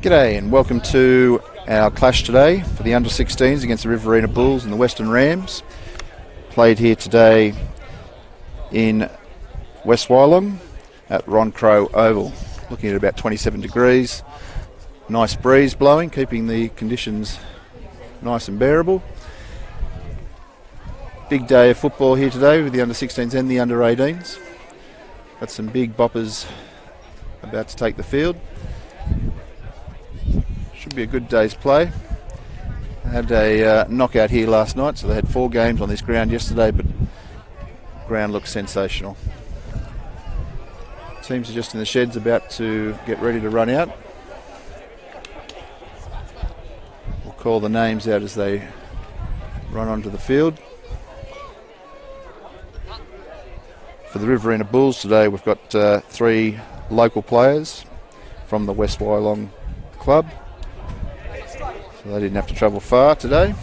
G'day and welcome to our clash today for the under-16s against the Riverina Bulls and the Western Rams. Played here today in West Wyalong at Ron Crow Oval. Looking at about 27 degrees. Nice breeze blowing, keeping the conditions nice and bearable. Big day of football here today with the under-16s and the under-18s. Got some big boppers about to take the field. Should be a good day's play. I had a knockout here last night, so they had 4 games on this ground yesterday, but the ground looks sensational. Teams are just in the sheds about to get ready to run out. We'll call the names out as they run onto the field. For the Riverina Bulls today, we've got 3 local players from the West Wyalong club. So they didn't have to travel far today.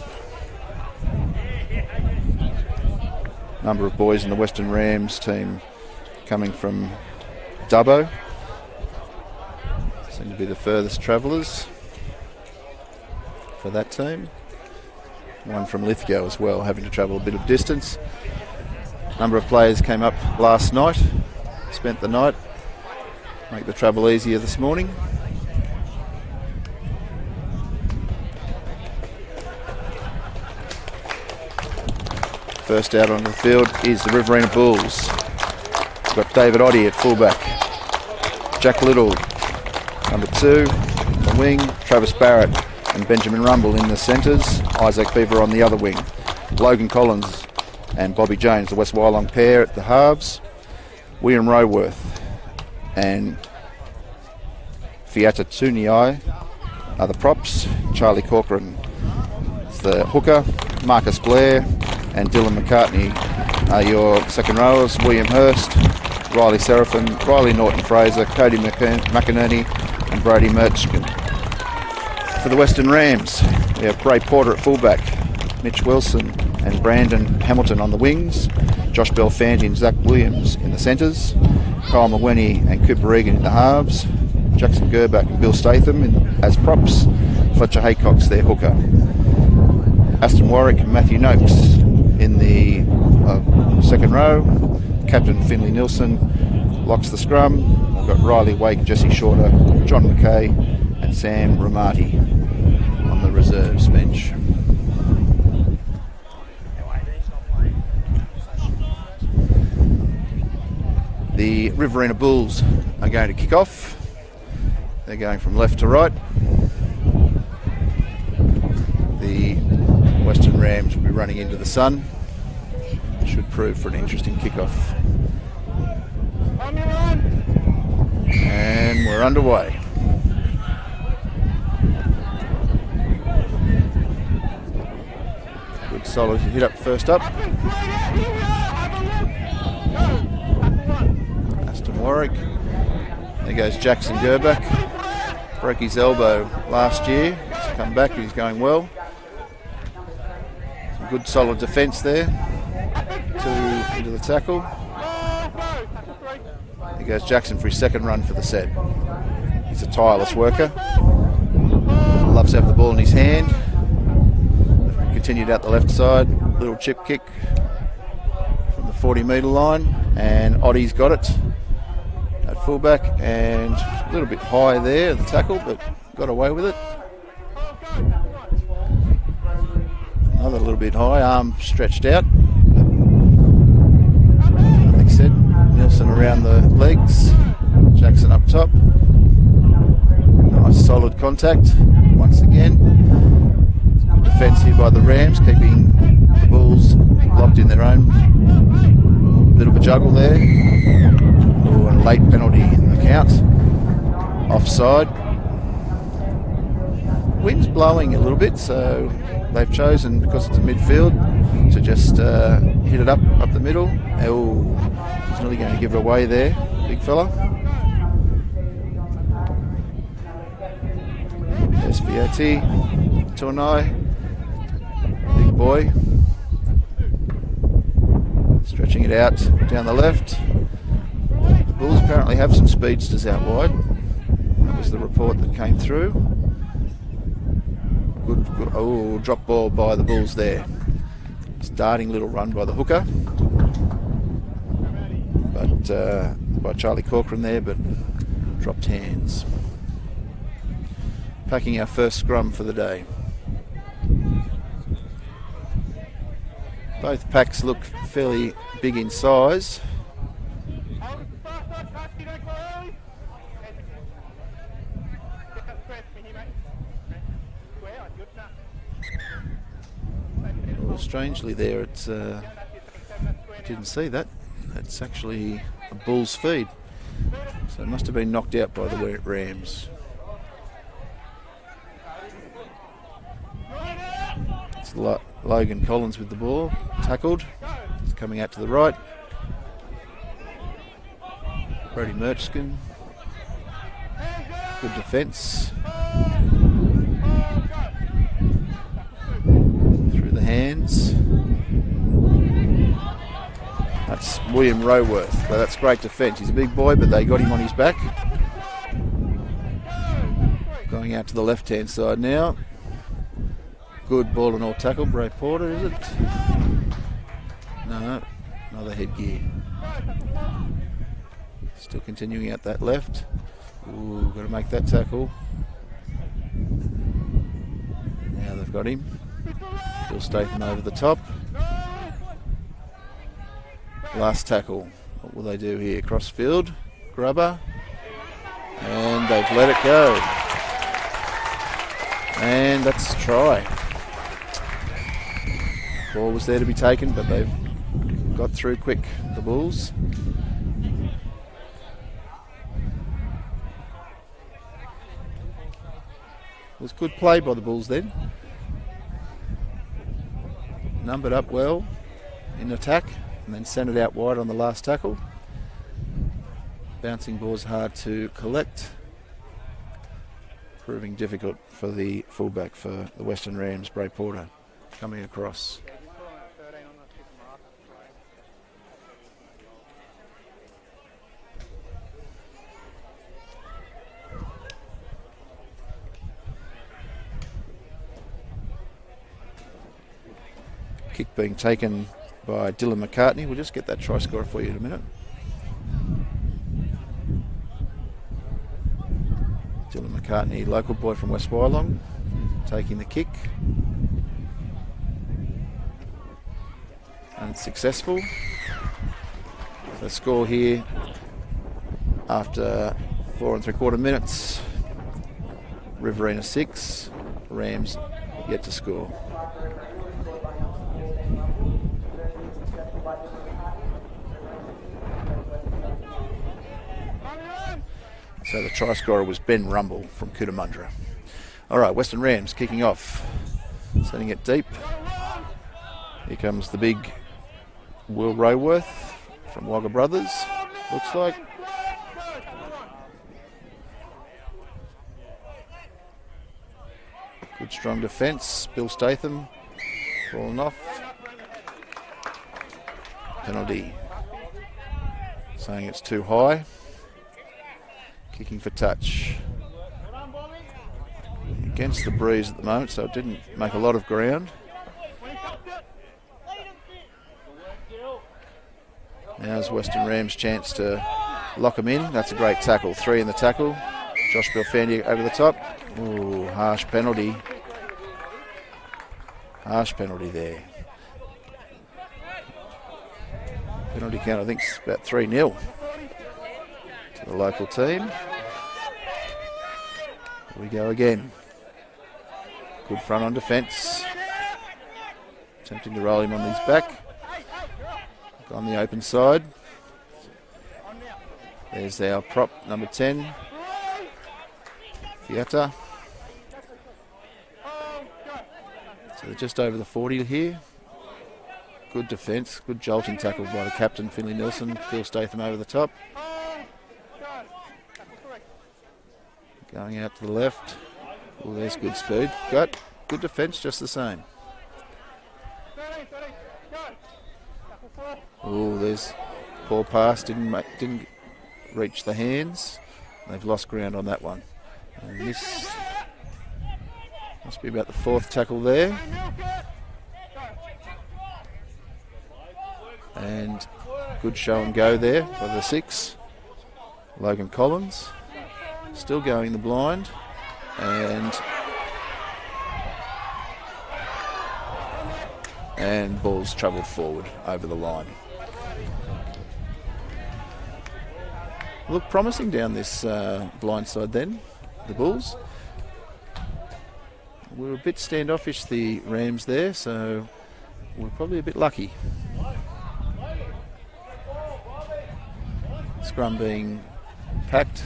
Number of boys in the Western Rams team coming from Dubbo. Seem to be the furthest travellers for that team. One from Lithgow as well, having to travel a bit of distance. Number of players came up last night, spent the night, make the travel easier this morning. First out on the field is the Riverina Bulls. We've got David Oddie at fullback. Jack Little, number 2, the wing. Travis Barrett and Benjamin Rumble in the centres. Isaac Beaver on the other wing. Logan Collins and Bobby Jones, the West Wyalong pair at the halves. William Roworth and Fiata Tuniai are the props. Charlie Corcoran is the hooker. Marcus Blair and Dylan McCartney are your second rowers. William Hurst, Riley Seraphin, Riley Norton-Fraser, Cody McInerney and Brody Merchkin. For the Western Rams, we have Bray Porter at fullback, Mitch Wilson and Brandon Hamilton on the wings, Josh Belfanti and Zach Williams in the centres, Kyle McWhenny and Cooper Egan in the halves, Jackson Gerback and Bill Statham as props, Fletcher Haycock's their hooker. Aston Warwick and Matthew Noakes in the second row. Captain Finley Nilsson locks the scrum. We've got Riley Wake, Jesse Shorter, John McKay and Sam Ramati on the reserves bench. The Riverina Bulls are going to kick off. They're going from left to right. The Western Rams will be running into the sun. Should prove for an interesting kickoff. And we're underway. Good solid hit up first up. Aston Warwick. There goes Jackson Gerback. Broke his elbow last year. He's come back, he's going well. Some good solid defence there. 2 into the tackle. There goes Jackson for his second run for the set. He's a tireless worker. Loves to have the ball in his hand. Continued out the left side. Little chip kick from the 40-metre line. And Oddie's got it at fullback. And a little bit high there, the tackle, but got away with it. Another little bit high, arm stretched out. Nothing said. Nilsson around the legs. Jackson up top. Nice solid contact once again. Good defence here by the Rams, keeping the Bulls locked in their own. Bit of a juggle there. Oh, and a late penalty in the count. Offside. Wind's blowing a little bit, so they've chosen, because it's a midfield, to just hit it up the middle. Oh, he's nearly going to give it away there, big fella. There's Fiati, Tornai, big boy. Stretching it out down the left. The Bulls apparently have some speedsters out wide. Number was the report that came through. Good. Oh, drop ball by the Bulls there. Starting little run by the hooker. But by Charlie Corcoran there, but dropped hands. Packing our first scrum for the day. Both packs look fairly big in size. Well, strangely there, it's I didn't see that. It's actually a bull's feed, so it must have been knocked out by the Rams. It's Logan Collins with the ball, tackled. It's coming out to the right. Brody Murchison. Good defence. Through the hands. That's William Roworth. So that's great defence. He's a big boy, but they got him on his back. Going out to the left-hand side now. Good ball and all tackle. Bray Porter, is it? No, another headgear. Still continuing out that left. Ooh, got to make that tackle. Now they've got him. Bill Statham over the top. Last tackle. What will they do here? Crossfield. Grubber. And they've let it go. And that's a try. Ball was there to be taken, but they've got through quick, the Bulls. It was good play by the Bulls then. Numbered up well in attack and then sent it out wide on the last tackle. Bouncing ball's hard to collect. Proving difficult for the fullback for the Western Rams, Bray Porter, coming across. Kick being taken by Dylan McCartney. We'll just get that try scorer for you in a minute. Dylan McCartney, local boy from West Wyalong, taking the kick. And it's successful. The score here after 4 3/4 minutes. Riverina 6, Rams yet to score. So the try scorer was Ben Rumble from Cootamundra. All right, Western Rams kicking off, sending it deep. Here comes the big Will Roworth from Wagga Brothers, looks like. Good strong defence. Bill Statham falling off. Penalty. Saying it's too high. Kicking for touch. Against the breeze at the moment, so it didn't make a lot of ground. Now's Western Rams' chance to lock them in. That's a great tackle. 3 in the tackle. Josh Belfandy over the top. Ooh, harsh penalty. Harsh penalty there. Penalty count, I think, is about 3-0 to the local team. Here we go again. Good front on defence. Attempting to roll him on his back. On the open side. There's our prop, number 10. Fiata. So they're just over the 40 here. Good defence, good jolting tackle by the captain, Finley Nilsson. Phil Statham over the top. Going out to the left. Oh, there's good speed. Got good defence, just the same. Oh, there's poor pass. Didn't reach the hands. They've lost ground on that one. And this must be about the 4th tackle there. And good show and go there by the 6. Logan Collins still going the blind, and ball's travelled forward over the line. Look promising down this blind side then, the Bulls. We were a bit standoffish, the Rams there, so we're probably a bit lucky. Scrum being packed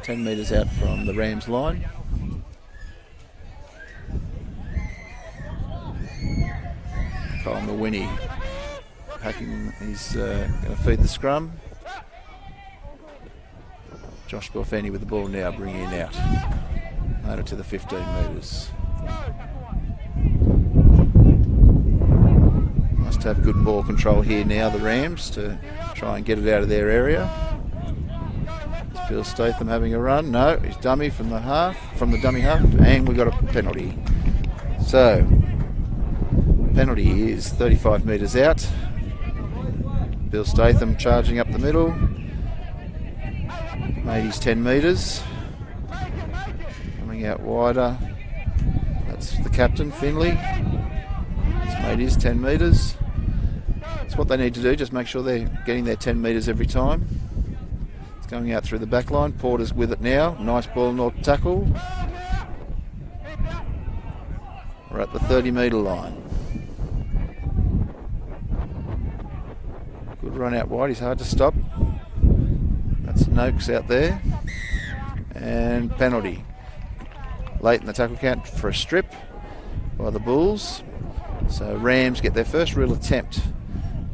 10 metres out from the Rams line. Kyle Mawini packing, he's going to feed the scrum. Josh Belfani with the ball now, bringing it out. Over to the 15 metres. Must have good ball control here now, the Rams, to try and get it out of their area. Phil Statham having a run. No, he's dummy from the dummy half, and we got a penalty. So, penalty is 35 metres out. Bill Statham charging up the middle. Made his 10 metres. Coming out wider. That's the captain, Finley. He's made his 10 metres. That's what they need to do, just make sure they're getting their 10 metres every time. It's going out through the back line. Porter's with it now. Nice ball, not tackle. We're at the 30-metre line. Good run out wide, he's hard to stop. That's Noakes out there. And penalty. Late in the tackle count for a strip by the Bulls. So Rams get their first real attempt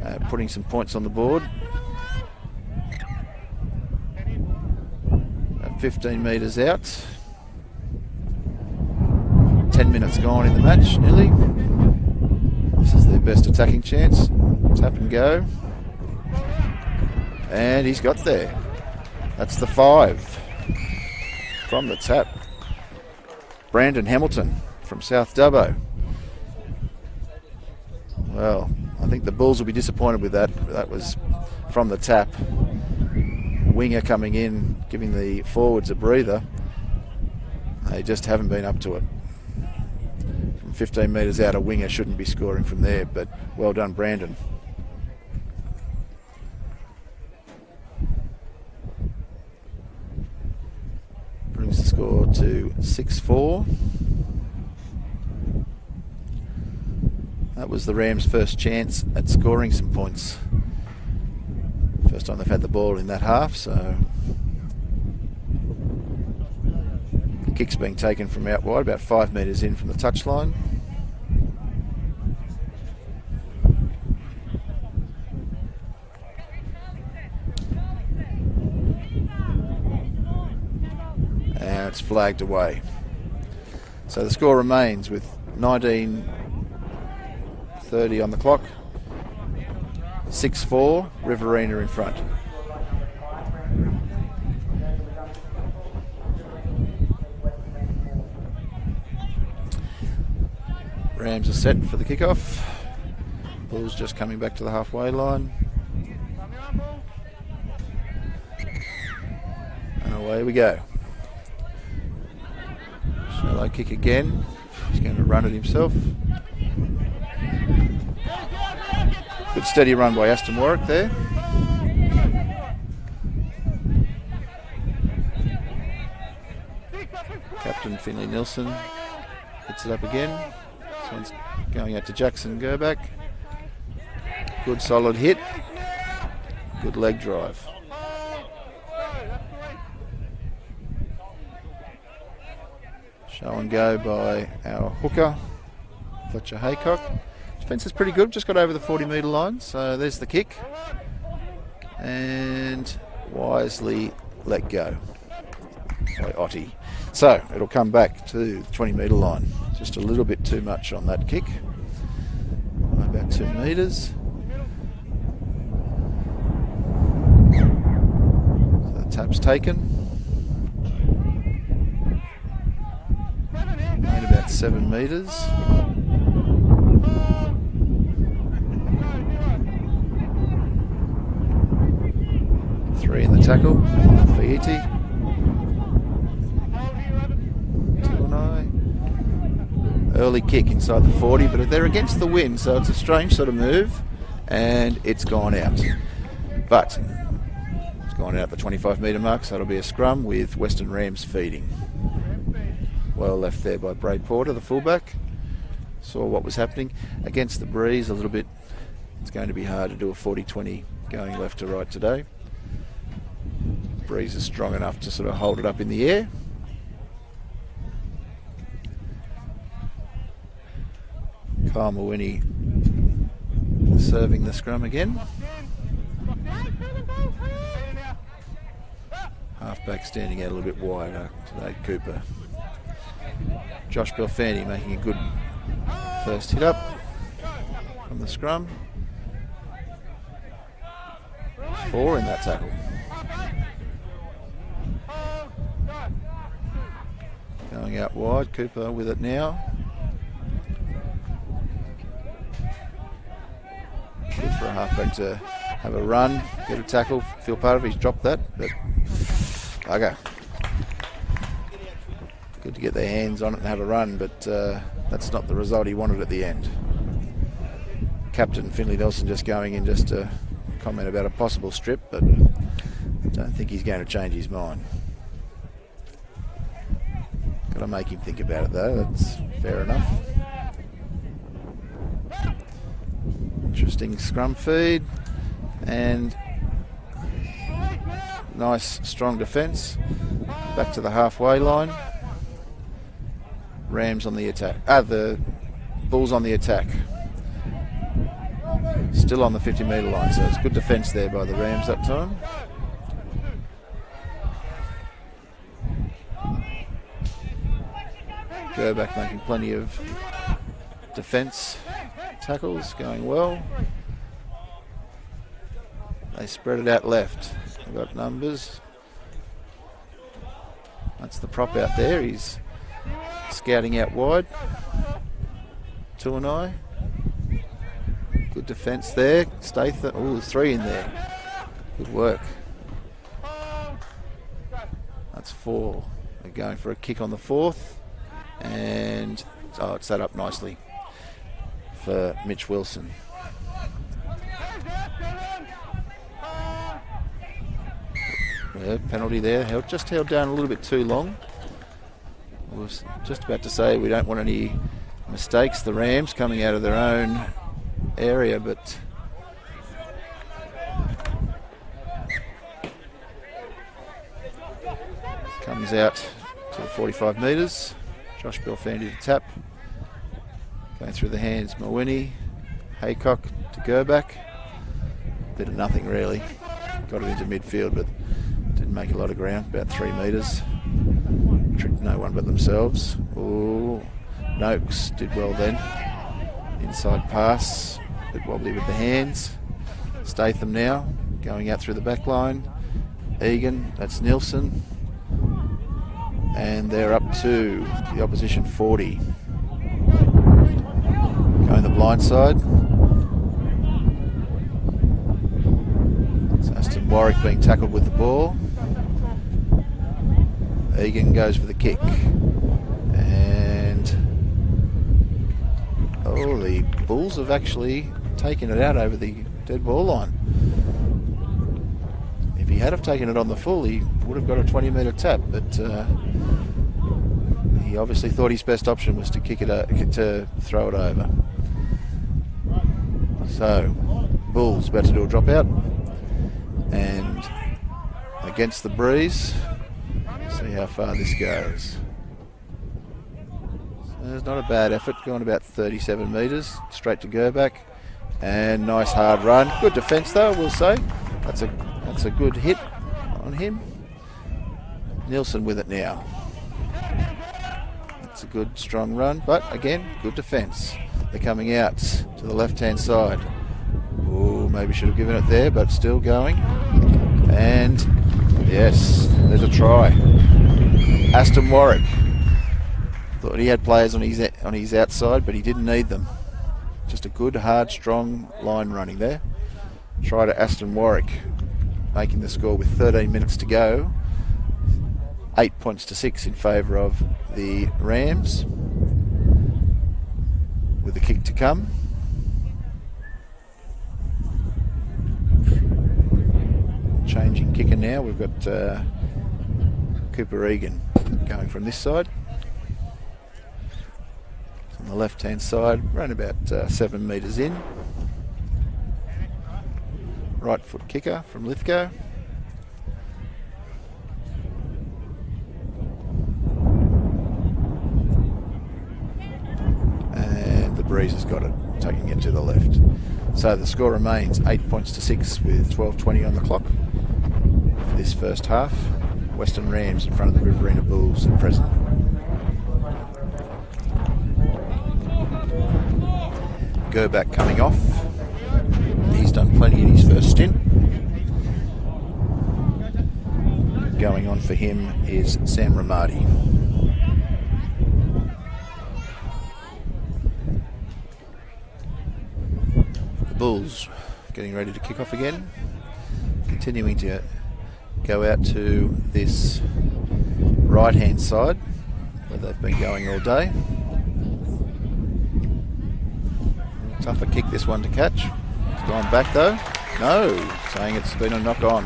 at putting some points on the board. At 15 metres out. 10 minutes gone in the match, nearly. This is their best attacking chance. Tap and go. And he's got there. That's the 5 from the tap. Brandon Hamilton from South Dubbo. Well, I think the Bulls will be disappointed with that. That was from the tap. Winger coming in, giving the forwards a breather. They just haven't been up to it. From 15 metres out, a winger shouldn't be scoring from there, but well done, Brandon. Brings the score to 6-4. That was the Rams' first chance at scoring some points. First time they've had the ball in that half, so the kick's being taken from out wide, about 5 metres in from the touchline. And it's flagged away. So the score remains with 19:30 on the clock. 6-4, Riverina in front. Rams are set for the kickoff. Bulls just coming back to the halfway line. And away we go. Shallow kick again. He's going to run it himself. Good steady run by Aston Warwick there. Captain Finley Nilsson hits it up again. This one's going out to Jackson Gerback. Good solid hit. Good leg drive. Show and go by our hooker, Fletcher Haycock. Defence is pretty good, just got over the 40-metre line, so there's the kick. And wisely let go by Otti. So it'll come back to the 20-metre line. Just a little bit too much on that kick. About 2 metres. So the tap's taken. 7 metres. Three in the tackle for Iti. Early kick inside the 40, but they're against the wind, so it's a strange sort of move, and it's gone out. But it's gone out at the 25 metre mark, so it'll be a scrum with Western Rams feeding. Well left there by Braid Porter, the fullback. Saw what was happening. Against the breeze a little bit, it's going to be hard to do a 40-20 going left to right today. Breeze is strong enough to sort of hold it up in the air. Kyle Mawini serving the scrum again. Halfback standing out a little bit wider today, Cooper. Josh Belfani making a good first hit up from the scrum. 4 in that tackle. Going out wide, Cooper with it now. Good for a halfback to have a run, get a tackle, feel part of it. He's dropped that, but bugger. Good to get their hands on it and have a run, but that's not the result he wanted at the end. Captain Finley Nelson just going in just to comment about a possible strip, but I don't think he's going to change his mind. Got to make him think about it though, that's fair enough. Interesting scrum feed and nice strong defence. Back to the halfway line. Rams on the attack. The Bulls on the attack. Still on the 50 metre line, so it's good defence there by the Rams that time. Gerback making plenty of defence tackles, going well. They spread it out left. They've got numbers. That's the prop out there. He's scouting out wide. Tuanai. Good defence there. Statham. Oh, there's 3 in there. Good work. That's 4. They're going for a kick on the 4th. And it's set up nicely for Mitch Wilson. Yeah, penalty there. Just held down a little bit too long. I was just about to say we don't want any mistakes. The Rams coming out of their own area, but comes out to the 45 metres. Josh Belfani to tap. Going through the hands, Mawini, Haycock to Gerback. Bit of nothing really. Got it into midfield, but didn't make a lot of ground, about 3 metres. Tricked no one but themselves. Oh, Noakes did well then. Inside pass, a bit wobbly with the hands. Statham now, going out through the back line. Egan, that's Nilsson. And they're up to the opposition 40. Going the blind side. It's Aston Warwick being tackled with the ball. Egan goes for the kick. And the Bulls have actually taken it out over the dead ball line. If he had have taken it on the full, he would have got a 20 metre tap, but he obviously thought his best option was to kick it to throw it over. So Bulls about to do a drop out, and against the breeze, see how far this goes. So it's not a bad effort, going about 37 metres straight to Gerback, and nice hard run. Good defence though, we'll say. That's a good hit on him. Nilsson with it now. It's a good strong run, but again, good defence. They're coming out to the left-hand side. Oh, maybe should have given it there, but still going. And yes, there's a try. Aston Warwick. Thought he had players on his outside, but he didn't need them. Just a good, hard, strong line running there. Try to Aston Warwick, making the score with 13 minutes to go. 8 points to 6 in favour of the Rams, with the kick to come. Changing kicker now. We've got Cooper Egan going from this side. On the left hand side, around about 7 metres in. Right foot kicker from Lithgow. And the Breeze has got it, taking it to the left. So the score remains 8 points to 6 with 12:20 on the clock for this first half. Western Rams in front of the Riverina Bulls at present. Gerback coming off. He's done plenty in his first stint. Going on for him is Sam Ramadi. The Bulls getting ready to kick off again. Continuing to go out to this right hand side where they've been going all day. Tougher kick this one to catch. It's gone back though. No, saying it's been a knock on.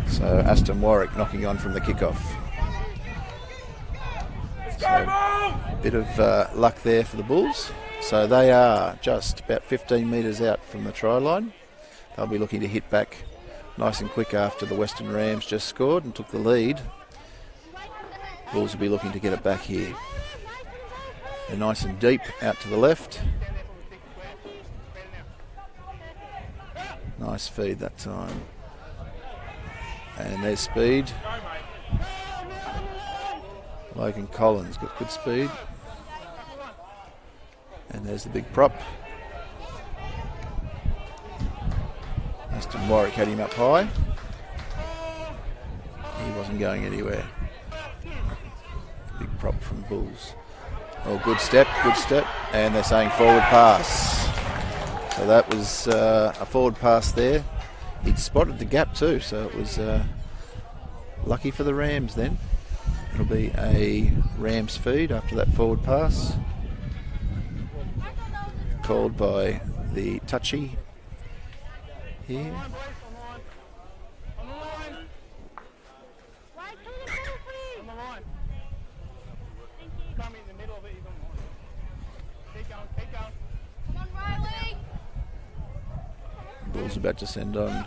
So Aston Warwick knocking on from the kickoff. So a bit of luck there for the Bulls. So they are just about 15 metres out from the try line. They'll be looking to hit back nice and quick after the Western Rams just scored and took the lead. Bulls will be looking to get it back here. They're nice and deep out to the left. Nice feed that time. And there's speed. Logan Collins got good speed. And there's the big prop. Aston Warwick had him up high. He wasn't going anywhere. Big prop from Bulls. Oh, good step. And they're saying forward pass. So that was a forward pass there. He'd spotted the gap too, so it was lucky for the Rams then. It'll be a Rams feed after that forward pass. Called by the touchy here. Bulls about to send on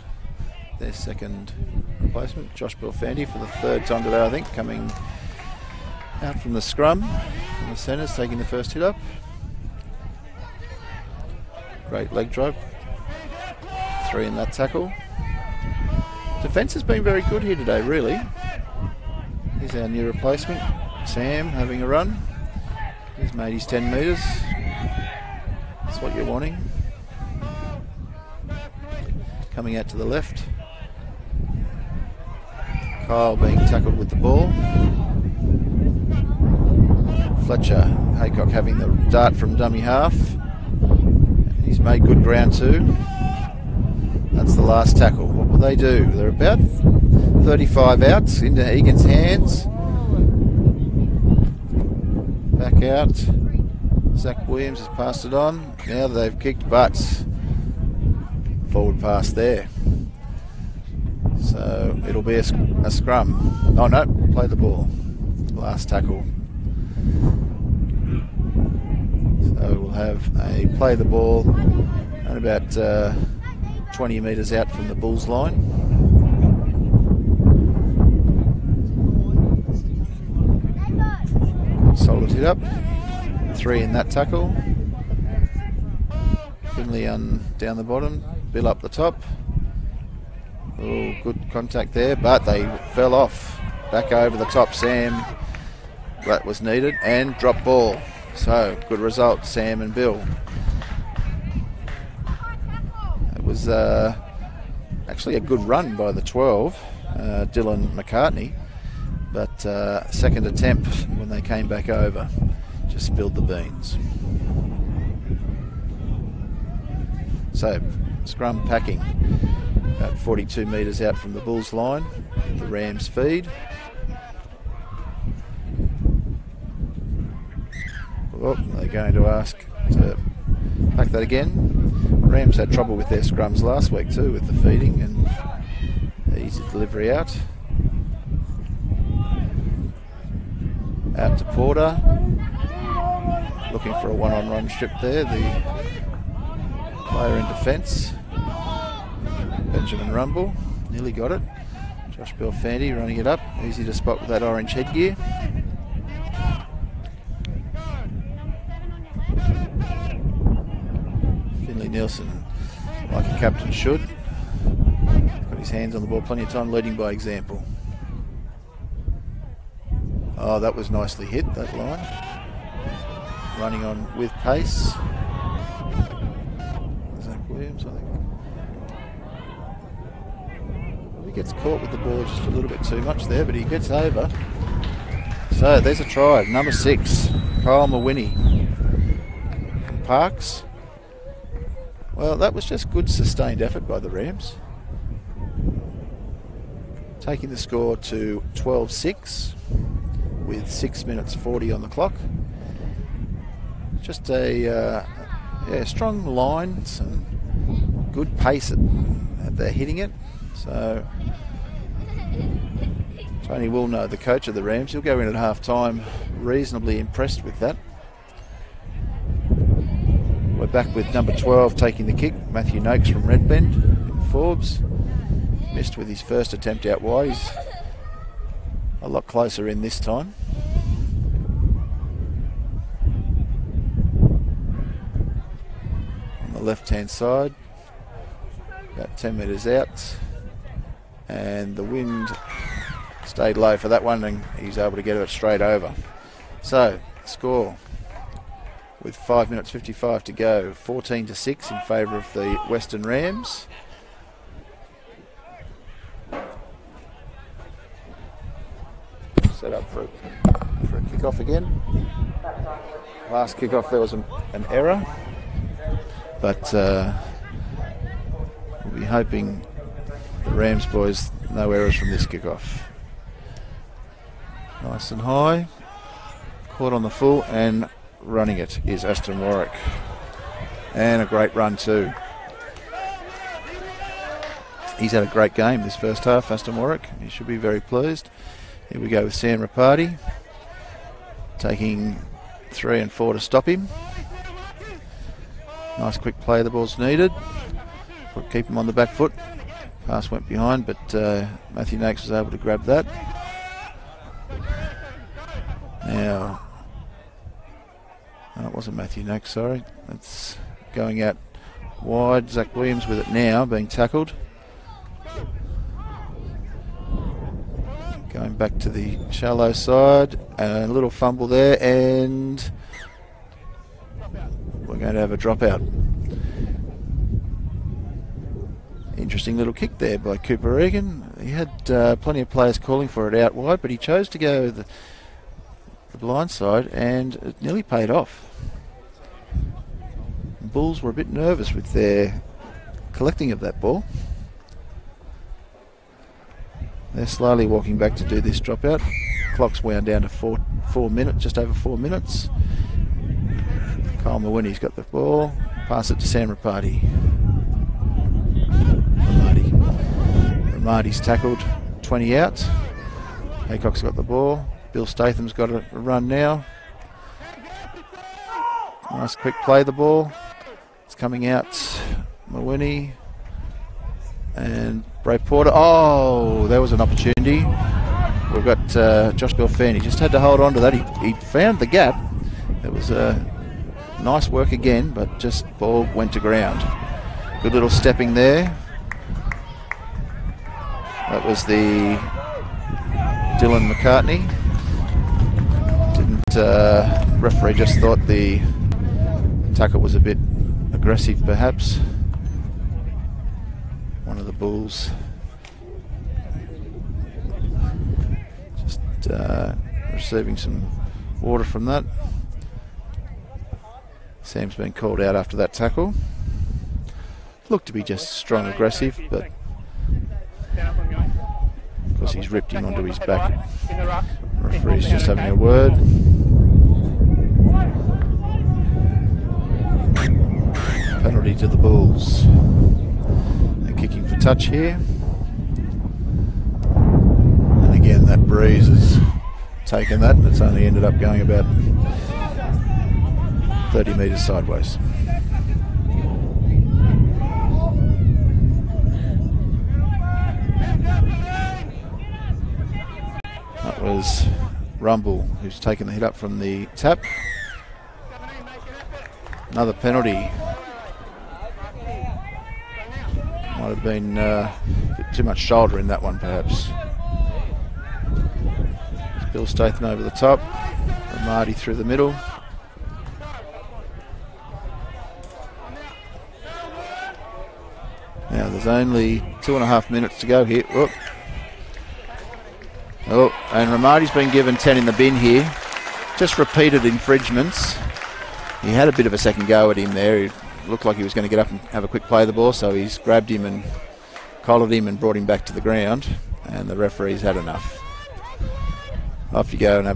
their second replacement, Josh Belfandy, for the third time today, I think, coming out from the scrum. And the centre's taking the first hit up. Great leg drive. 3 in that tackle. Defence has been very good here today, really. Here's our new replacement, Sam, having a run. He's made his 10 metres. That's what you're wanting. Coming out to the left. Kyle being tackled with the ball. Fletcher Haycock having the dart from dummy half. He's made good ground too. That's the last tackle. What will they do? They're about 35 outs into Egan's hands. Back out. Zach Williams has passed it on. Now they've kicked butts. Forward pass there. So it'll be a scrum. Oh no, play the ball. Last tackle. So we'll have a play the ball and about 20 metres out from the Bulls line. Solid hit up. 3 in that tackle. Finley down the bottom. Bill up the top. Oh, good contact there, but they fell off. Back over the top, Sam. That was needed, and drop ball. So, good result, Sam and Bill. It was actually a good run by the 12, Dylan McCartney, but second attempt when they came back over just spilled the beans. So scrum packing about 42 metres out from the Bulls line. The Rams feed. Oh, they're going to ask to pack that again. Rams had trouble with their scrums last week too, with the feeding and easy delivery out. Out to Porter. Looking for a one-on-one strip there. The player in defence, Benjamin Rumble, nearly got it. Josh Belfanti running it up. Easy to spot with that orange headgear. Nielsen, like a captain should, got his hands on the ball plenty of time, leading by example. Oh, that was nicely hit, that line. Running on with pace. Zach Williams, I think. He gets caught with the ball just a little bit too much there, but he gets over. So there's a try, number 6, Kyle Mawini from Parks. Well, that was just good sustained effort by the Rams. Taking the score to 12-6 with 6 minutes 40 on the clock. Just a strong line, some good pace at they're hitting it. So Tony Wilno, the coach of the Rams, he'll go in at half time reasonably impressed with that. We're back with number 12 taking the kick, Matthew Noakes from Redbend in Forbes. Missed with his first attempt out wide. He's a lot closer in this time. On the left-hand side, about 10 metres out. And the wind stayed low for that one and he's able to get it straight over. So, score. With 5 minutes 55 to go, 14-6 in favour of the Western Rams. Set up for a kickoff again. Last kickoff there was an error, but we'll be hoping the Rams boys no errors from this kickoff. Nice and high, caught on the full and running it is Aston Warwick, and a great run too. He's had a great game this first half, Aston Warwick. He should be very pleased. Here we go with Sam Rapati taking 3 and 4 to stop him. Nice quick play, the ball's needed. Keep him on the back foot. Pass went behind, but Matthew Noakes was able to grab that. Now, it wasn't Matthew Noakes, sorry. It's going out wide. Zach Williams with it now, being tackled. Going back to the shallow side. A little fumble there, and we're going to have a dropout. Interesting little kick there by Cooper Egan. He had plenty of players calling for it out wide, but he chose to go the blind side, and it nearly paid off. The Bulls were a bit nervous with their collecting of that ball. They're slowly walking back to do this dropout. Clock's wound down to 4 minutes, just over 4 minutes. Kyle Mawini's got the ball. Pass it to Sam Rapati. Ramadi's tackled, 20 out. Haycock's got the ball. Bill Statham's got a run now. Nice quick play, the ball. It's coming out. Mawini. And Bray Porter. Oh, there was an opportunity. We've got Josh Belfanti. Just had to hold on to that. He found the gap. It was nice work again, but just ball went to ground. Good little stepping there. That was the Dylan McCartney. Referee just thought the tackle was a bit aggressive, perhaps. One of the Bulls just receiving some water from that. Sam's been called out after that tackle. Looked to be just strong aggressive, but of course he's ripped him onto his back. Referee's just having a word. Penalty to the Bulls. They're kicking for touch here. And again, that breeze has taken that, and it's only ended up going about 30 metres sideways. That was Rumble, who's taken the hit up from the tap. Another penalty. Might have been a bit too much shoulder in that one, perhaps. Bill Statham over the top. Ramadi through the middle. Now there's only 2.5 minutes to go here. Whoop. Oh, and Ramadi's been given 10 in the bin here. Just repeated infringements. He had a bit of a second go at him there. He looked like he was going to get up and have a quick play of the ball, so he's grabbed him and collared him and brought him back to the ground, and the referee's had enough. Off you go and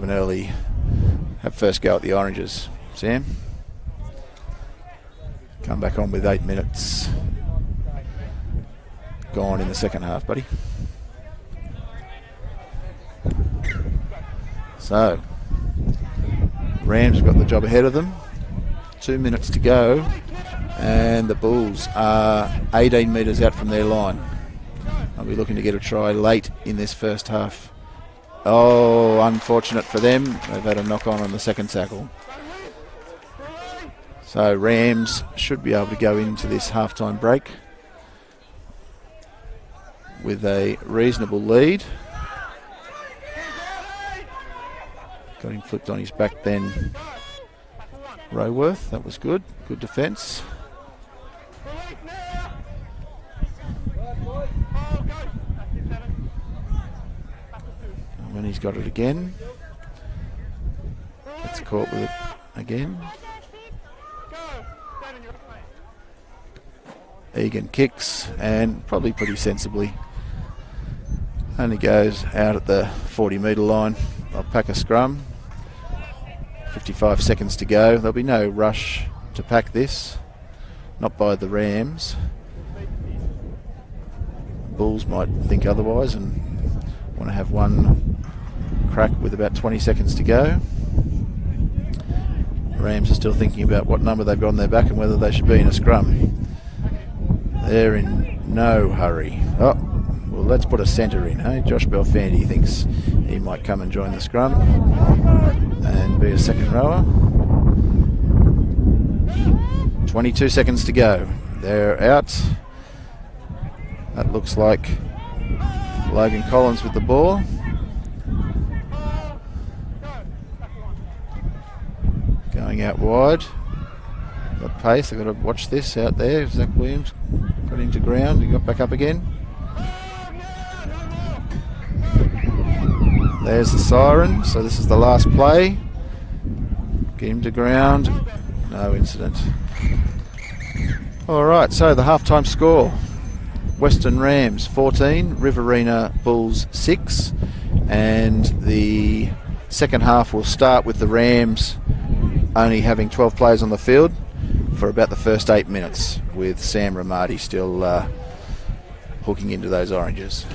have first go at the Oranges. Sam? Come back on with 8 minutes gone in the second half, buddy. So, Rams have got the job ahead of them. 2 minutes to go, and the Bulls are 18 metres out from their line. I'll be looking to get a try late in this first half. Oh, unfortunate for them. They've had a knock-on the second tackle. So Rams should be able to go into this halftime break with a reasonable lead. Got him flipped on his back then. Roworth, that was good. Good defence. And when he's got it again, gets caught with it again. Egan kicks, and probably pretty sensibly. Only goes out at the 40-metre line. They'll pack a scrum. 55 seconds to go. There'll be no rush to pack this. Not by the Rams. Bulls might think otherwise and want to have one crack with about 20 seconds to go. Rams are still thinking about what number they've got on their back and whether they should be in a scrum. They're in no hurry. Oh, well, let's put a centre in, hey? Josh Belfandy thinks he might come and join the scrum and be a second rower. 22 seconds to go. They're out. That looks like Logan Collins with the ball. Going out wide. Got pace. They've got to watch this out there. Zach Williams got into ground. He got back up again. There's the siren. So this is the last play. Get him to ground. No incident. Alright, so the halftime score. Western Rams 14, Riverina Bulls 6, and the second half will start with the Rams only having 12 players on the field for about the first 8 minutes, with Sam Ramadi still hooking into those Oranges.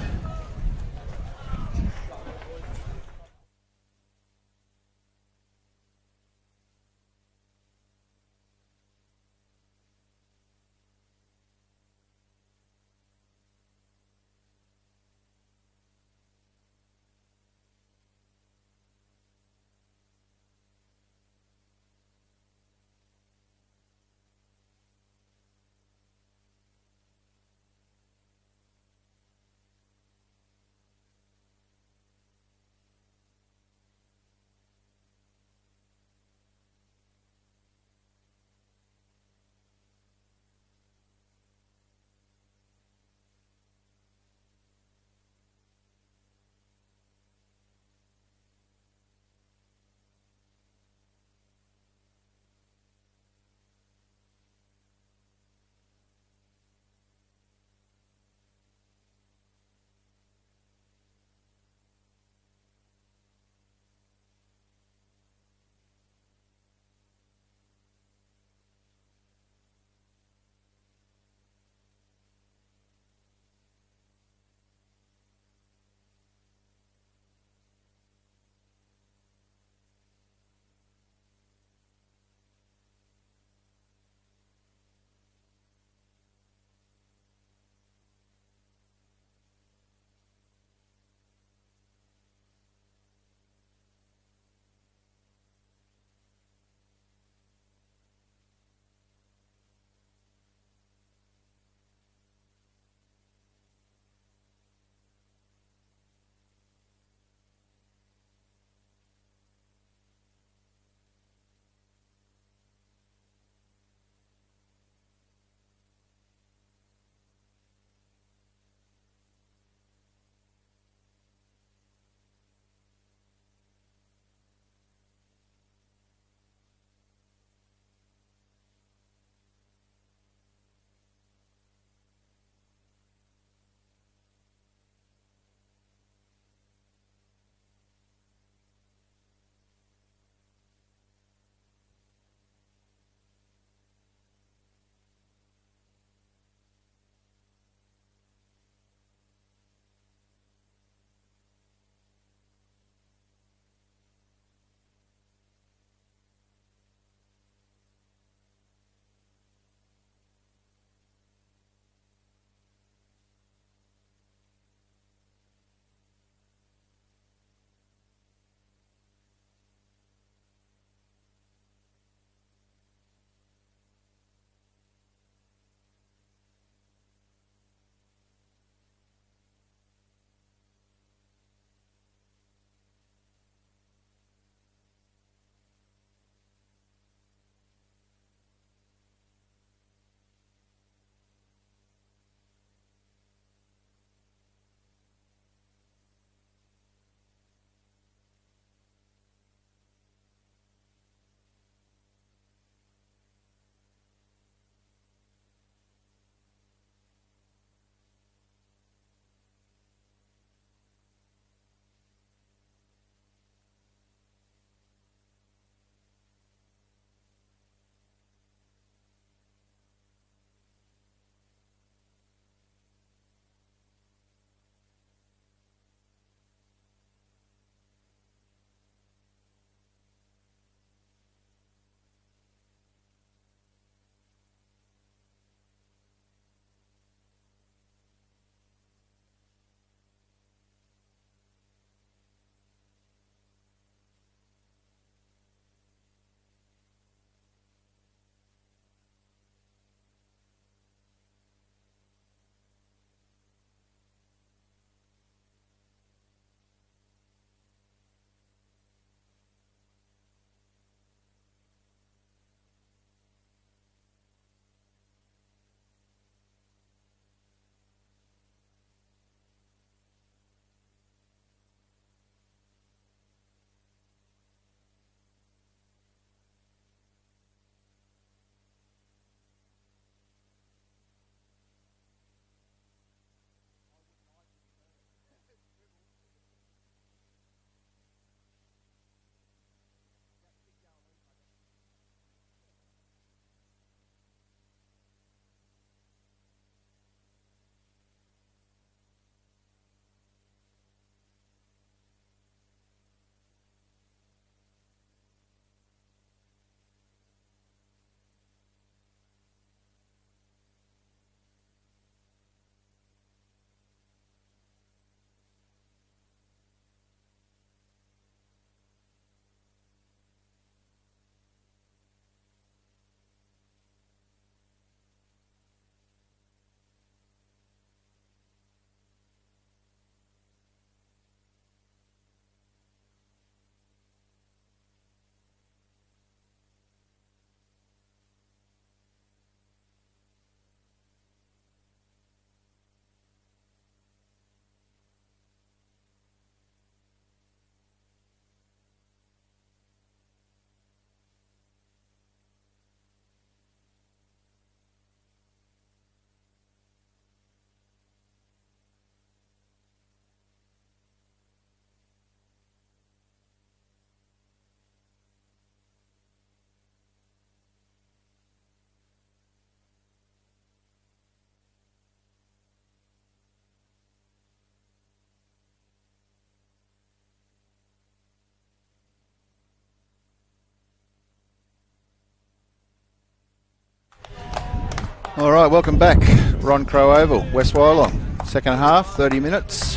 All right, welcome back. Ron Crow Oval, West Wyalong. Second half, 30 minutes.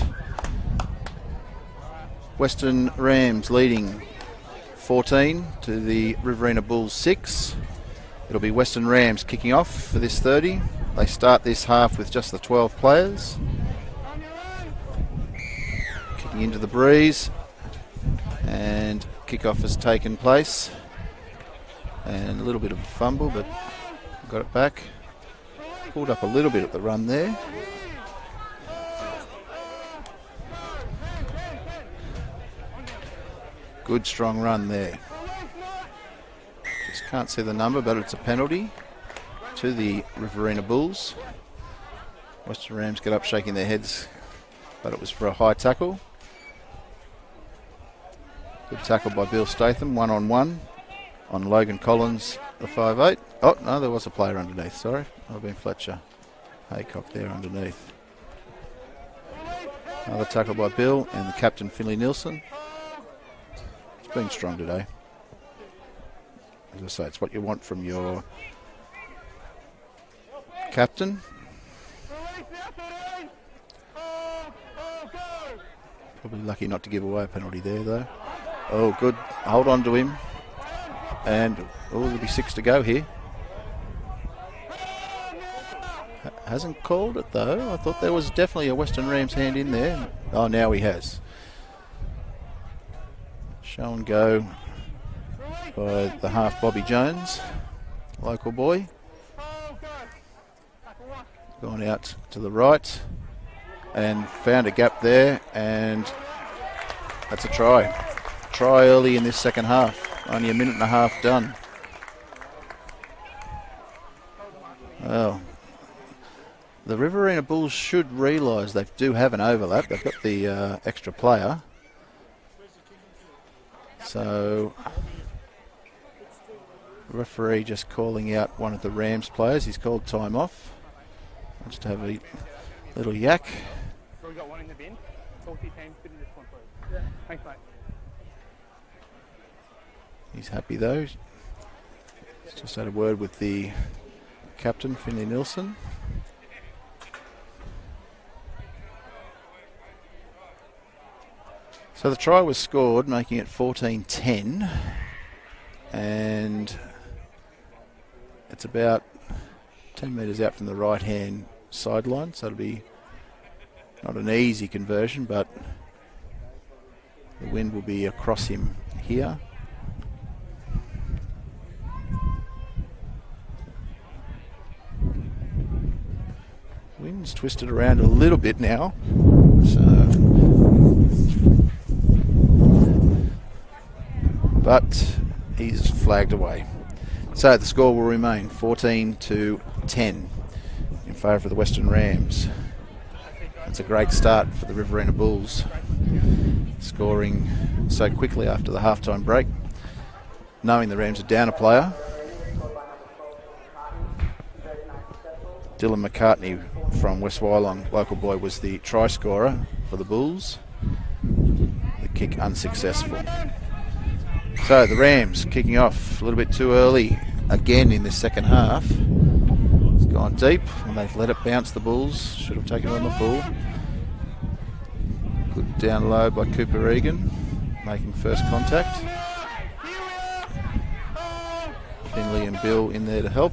Western Rams leading 14 to the Riverina Bulls 6. It'll be Western Rams kicking off for this 30. They start this half with just the 12 players. Kicking into the breeze, and kickoff has taken place. And a little bit of a fumble, but got it back. Pulled up a little bit at the run there. Good strong run there. Just can't see the number, but it's a penalty to the Riverina Bulls. Western Rams get up shaking their heads, but it was for a high tackle. Good tackle by Bill Statham, 1-on-1 on Logan Collins, the 5'8". Oh, no, there was a player underneath, sorry. I've been Fletcher. Haycock there underneath. Another tackle by Bill and the captain, Finley Nielsen. It's been strong today. As I say, it's what you want from your captain. Probably lucky not to give away a penalty there, though. Oh, good. Hold on to him. And, oh, there'll be 6 to go here. Hasn't called it, though. I thought there was definitely a Western Rams hand in there. Oh, now he has. Show and go by the half Bobby Jones, local boy. Gone out to the right and found a gap there, and that's a try. Try early in this second half. Only a minute and a half done. Well, the Riverina Bulls should realise they do have an overlap. They've got the extra player. So, referee just calling out one of the Rams players. He's called time off. I'll just have a little yak. We got one in the bin. 40 teams, bit of this one, please. Yeah. Thanks, mate. He's happy though. Just had a word with the captain, Finley Nielsen. So the try was scored, making it 14-10, and it's about 10 metres out from the right-hand sideline, so it'll be not an easy conversion, but the wind will be across him here. Wind's twisted around a little bit now, but he's flagged away. So the score will remain 14-10 in favour of the Western Rams. It's a great start for the Riverina Bulls, scoring so quickly after the halftime break, knowing the Rams are down a player. Dylan McCartney from West Wyalong, local boy, was the try scorer for the Bulls. The kick unsuccessful. So the Rams kicking off a little bit too early again in the second half. It's gone deep and they've let it bounce, the Bulls. Should have taken it on the full. Good down low by Cooper Egan, making first contact. Finley and Bill in there to help.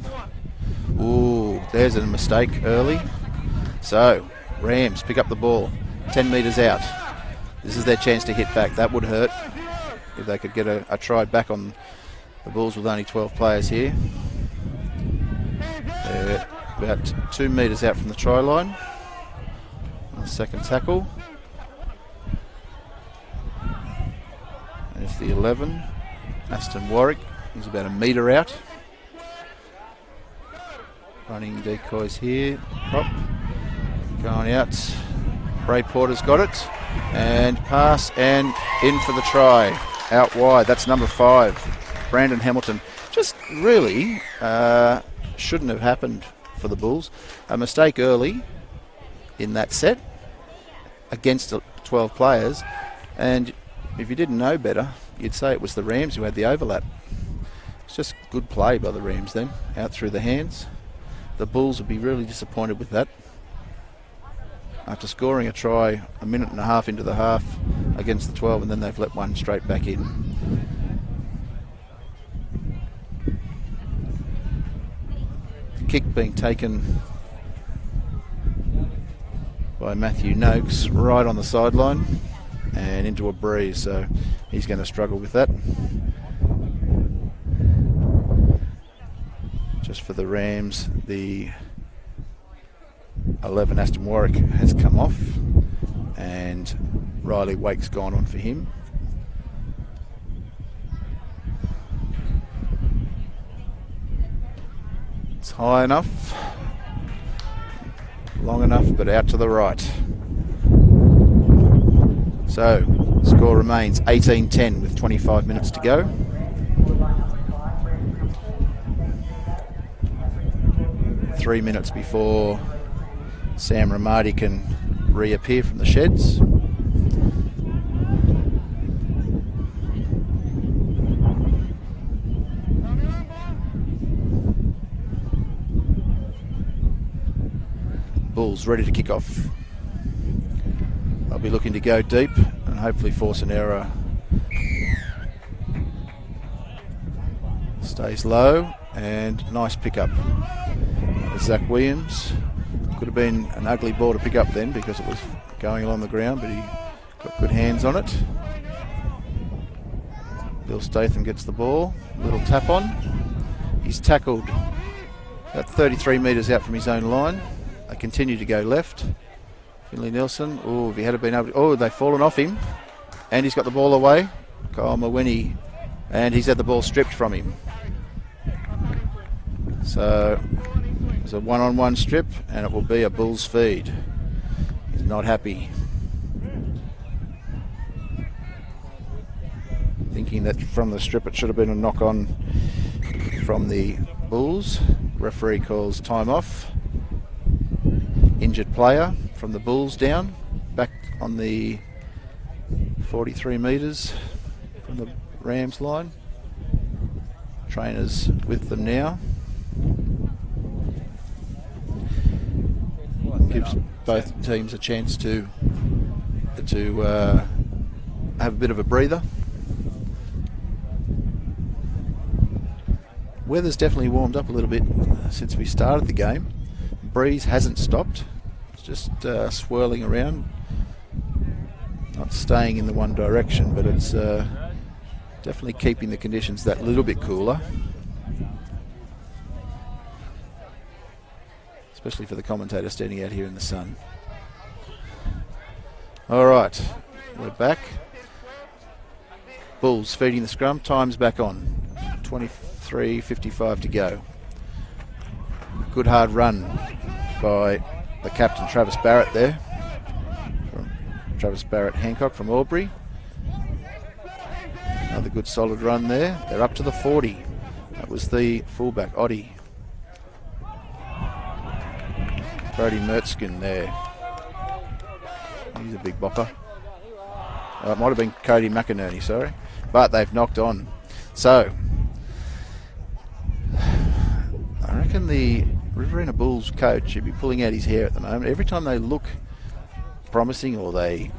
Ooh, there's a mistake early. So, Rams pick up the ball, 10 metres out. This is their chance to hit back. That would hurt if they could get a try back on the Bulls with only 12 players here. They're about 2 metres out from the try line. On the second tackle. There's the 11, Aston Warwick. He's about a metre out. Running decoys here. Prop. Going out. Ray Porter's got it. And pass and in for the try. Out wide. That's number 5. Brandon Hamilton. Just really shouldn't have happened for the Bulls. A mistake early in that set against 12 players. And if you didn't know better, you'd say it was the Rams who had the overlap. It's just good play by the Rams then. Out through the hands. the Bulls would be really disappointed with that. After scoring a try a minute and a half into the half against the 12, and then they've let one straight back in. The kick being taken by Matthew Noakes right on the sideline and into a breeze, so he's going to struggle with that. Just for the Rams, the 11 Aston Warwick has come off and Riley Wake's gone on for him. It's high enough, long enough, but out to the right. So, score remains 18-10 with 25 minutes to go. Three minutes before Sam Ramadi can reappear from the sheds. Bulls ready to kick off. They'll be looking to go deep and hopefully force an error. Stays low and nice pickup. Zach Williams. Could have been an ugly ball to pick up then because it was going along the ground, but he got good hands on it. Bill Statham gets the ball, a little tap on. He's tackled about 33 metres out from his own line. They continue to go left. Finley Nelson, oh, if he had been able to, oh, they've fallen off him. And he's got the ball away. Kyle Mawini, and he's had the ball stripped from him. So it's a one-on-one strip, and it will be a Bulls feed. He's not happy. Thinking that from the strip it should have been a knock-on from the Bulls. Referee calls time off. Injured player from the Bulls down, back on the 43 metres from the Rams line. Trainers with them now. Gives both teams a chance to have a bit of a breather. Weather's definitely warmed up a little bit since we started the game. Breeze hasn't stopped. It's just swirling around, not staying in the one direction, but it's definitely keeping the conditions that little bit cooler. Especially for the commentator standing out here in the sun. All right, we're back. Bulls feeding the scrum. Time's back on. 23:55 to go. Good hard run by the captain, Travis Barrett there. Travis Barrett Hancock from Albury. Another good solid run there. They're up to the 40. That was the fullback, Oddie. Brody Mertzkin there. He's a big bopper. It might have been Cody McInerney, sorry. But they've knocked on. So, I reckon the Riverina Bulls coach should be pulling out his hair at the moment. Every time they look promising or they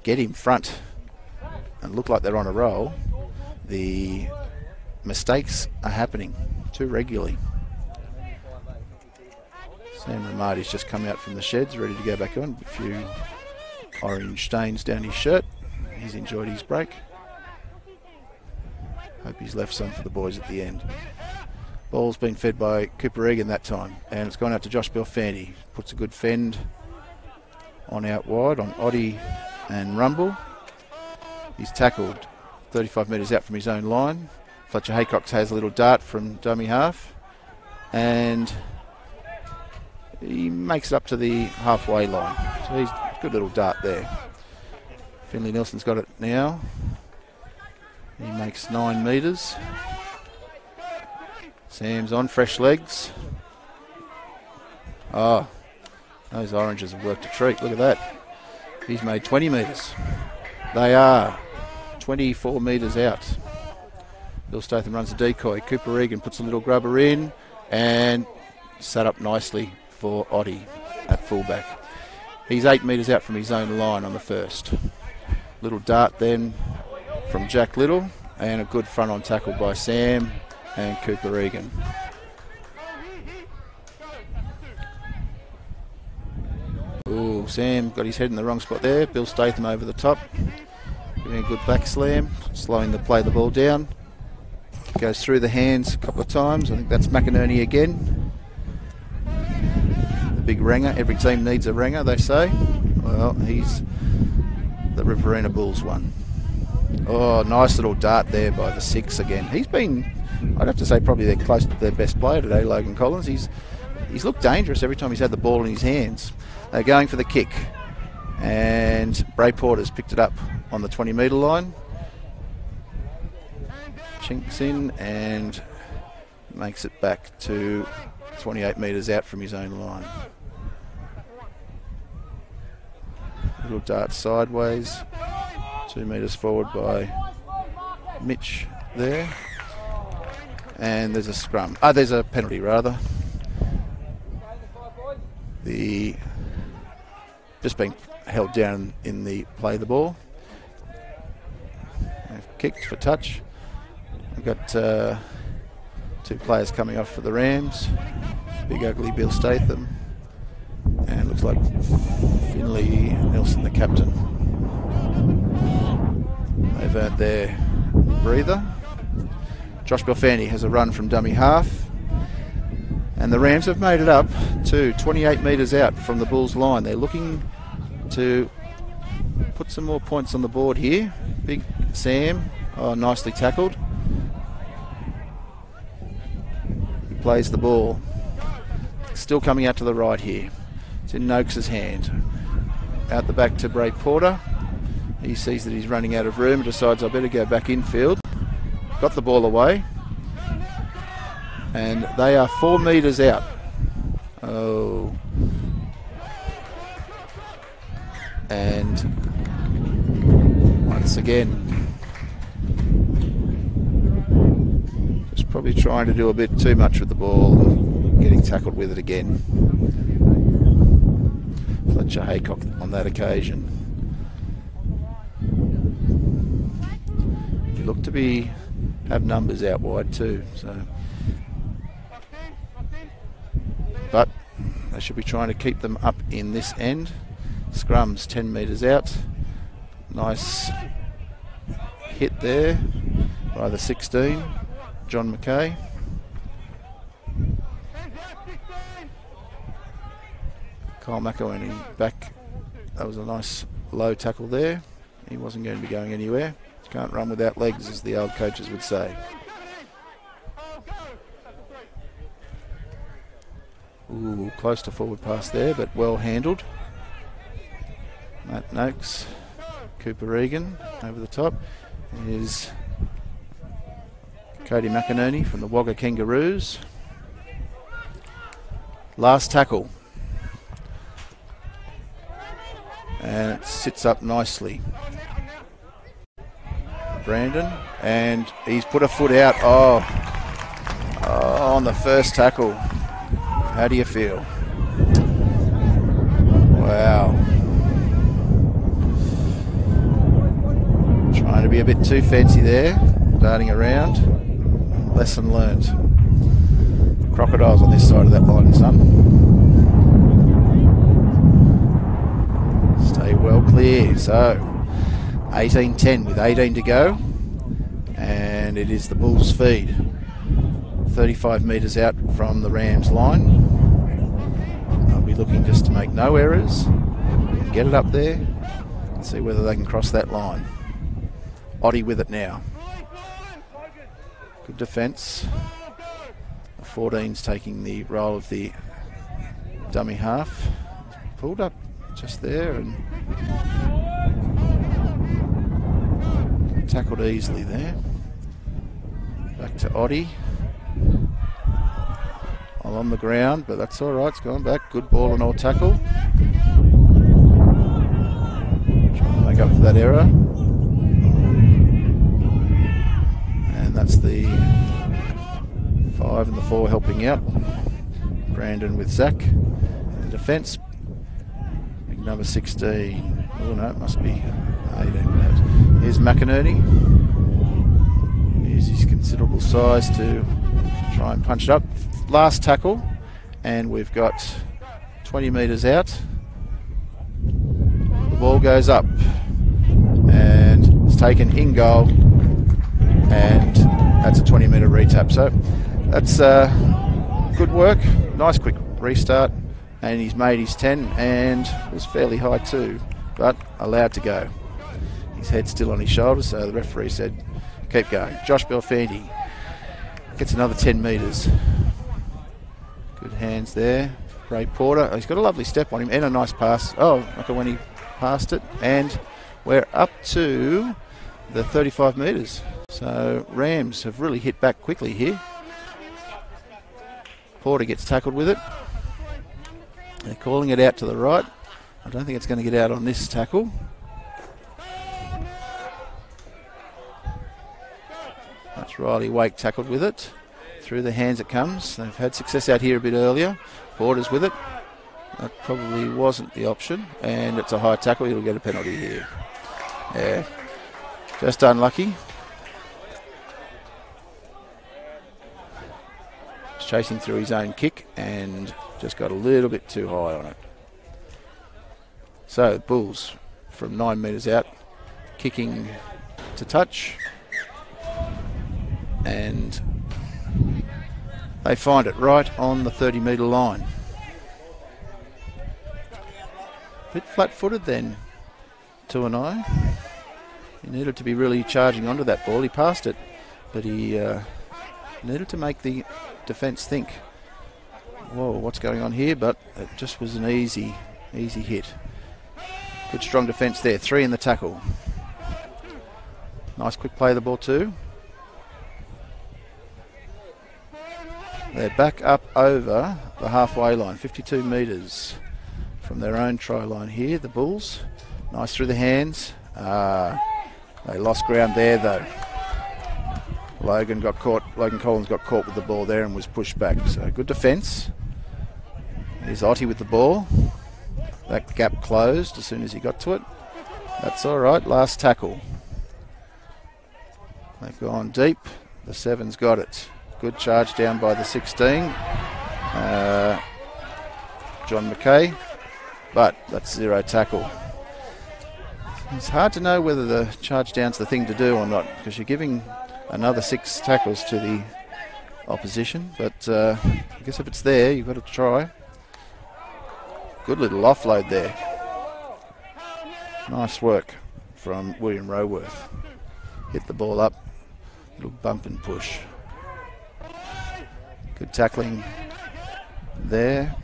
get in front and look like they're on a roll, the mistakes are happening too regularly. Sam Ramadi's just come out from the sheds, ready to go back on. A few orange stains down his shirt. He's enjoyed his break. Hope he's left some for the boys at the end. Ball's been fed by Cooper Egan that time, and it's gone out to Josh Belfanti. Puts a good fend on out wide on Oddie and Rumble. He's tackled 35 metres out from his own line. Fletcher Haycox has a little dart from dummy half, and he makes it up to the halfway line. So he's a good little dart there. Finley Nelson's got it now. He makes 9 metres. Sam's on, fresh legs. Oh, those oranges have worked a treat. Look at that. He's made 20 metres. They are 24 metres out. Bill Statham runs a decoy. Cooper Egan puts a little grubber in, and set up nicely for Oddie at fullback. He's 8 metres out from his own line on the first. Little dart then from Jack Little, and a good front on tackle by Sam and Cooper Egan. Ooh, Sam got his head in the wrong spot there. Bill Statham over the top, giving a good back slam, slowing the ball down. Goes through the hands a couple of times. I think that's McInerney again. The big ranger. Every team needs a ranger, they say. Well, he's the Riverina Bulls one. Oh, nice little dart there by the 6 again. He's been, I'd have to say, probably they're close to their best player today, Logan Collins. He's looked dangerous every time he's had the ball in his hands. They're going for the kick, and Bray Porter's picked it up on the 20-metre line. Chinks in and makes it back to 28 metres out from his own line. Little dart sideways, 2 metres forward by Mitch there. And there's a scrum. There's a penalty rather. Just being held down in the play of the ball. They've kicked for touch. We've got 2 players coming off for the Rams. Big ugly Bill Statham. And looks like Finley Nelson, the captain. They've earned their breather. Josh Belfani has a run from dummy half. And the Rams have made it up to 28 metres out from the Bulls line. They're looking to put some more points on the board here. Big Sam, nicely tackled. He plays the ball. Still coming out to the right here. It's in Noakes' hand. Out the back to Bray Porter. He sees that he's running out of room and decides I better go back infield. Got the ball away. And they are 4 metres out. Oh. And once again, just probably trying to do a bit too much with the ball and getting tackled with it again. Fletcher Haycock on that occasion. He looked to have numbers out wide too, so. But they should be trying to keep them up in this end. Scrum's 10 metres out. Nice hit there by the 16, John McKay. Kyle McInerney back. That was a nice low tackle there. He wasn't going to be going anywhere. Can't run without legs, as the old coaches would say. Ooh, close to forward pass there, but well handled. Matt Noakes, Cooper Egan over the top. Here's Cody McInerney from the Wagga Kangaroos. Last tackle. And it sits up nicely. Brandon, and he's put a foot out. Oh, on the first tackle. How do you feel? Wow. Trying to be a bit too fancy there, darting around. Lesson learnt. Crocodiles on this side of that line, son. Stay well clear. So, 18-10 with 18 to go. And it is the Bulls' feed. 35 metres out from the Rams line. They'll be looking just to make no errors. Get it up there and see whether they can cross that line. Oddie with it now. Good defence. The 14's taking the role of the dummy half. Pulled up just there and tackled easily there. Back to Oddie. All on the ground, but that's all right. It's gone back. Good ball and all tackle. Trying to make up for that error. And that's the 5 and the 4 helping out. Brandon with Zach. The defence, number 16. Oh no, it must be 18 perhaps. Here's McInerney. Here's his considerable size to try and punch it up. Last tackle, and we've got 20 metres out. The ball goes up, and it's taken in goal, and that's a 20-metre retap. So that's good work. Nice quick restart, and he's made his 10, and it was fairly high too, but allowed to go. His head's still on his shoulders, so the referee said, keep going. Josh Belfanti gets another 10 metres. Good hands there. Ray Porter, he's got a lovely step on him and a nice pass. Oh, look at when he passed it. And we're up to the 35 metres. So Rams have really hit back quickly here. Porter gets tackled with it. They're calling it out to the right. I don't think it's going to get out on this tackle. That's Riley Wake tackled with it. Through the hands it comes. They've had success out here a bit earlier. Porter's with it. That probably wasn't the option. And it's a high tackle. He'll get a penalty here. Yeah. Just unlucky. He's chasing through his own kick and just got a little bit too high on it. So Bulls from 9 metres out, kicking to touch. And they find it right on the 30-metre line. Bit flat-footed then, Tuanai. He needed to be really charging onto that ball. He passed it, but he needed to make the defence think, whoa, what's going on here? But it just was an easy hit. Good strong defence there. 3 in the tackle. Nice quick play of the ball too. They're back up over the halfway line, 52 metres from their own try line here, the Bulls. Nice through the hands. They lost ground there though. Logan Collins got caught with the ball there and was pushed back. So good defence. Here's Otti with the ball. That gap closed as soon as he got to it. That's all right, last tackle. They've gone deep. The 7's got it. Good charge down by the 16, John McKay, but that's 0 tackle. It's hard to know whether the charge down's the thing to do or not, because you're giving another 6 tackles to the opposition, but I guess if it's there, you've got to try. Good little offload there. Nice work from William Roworth. Hit the ball up, little bump and push. Good tackling there.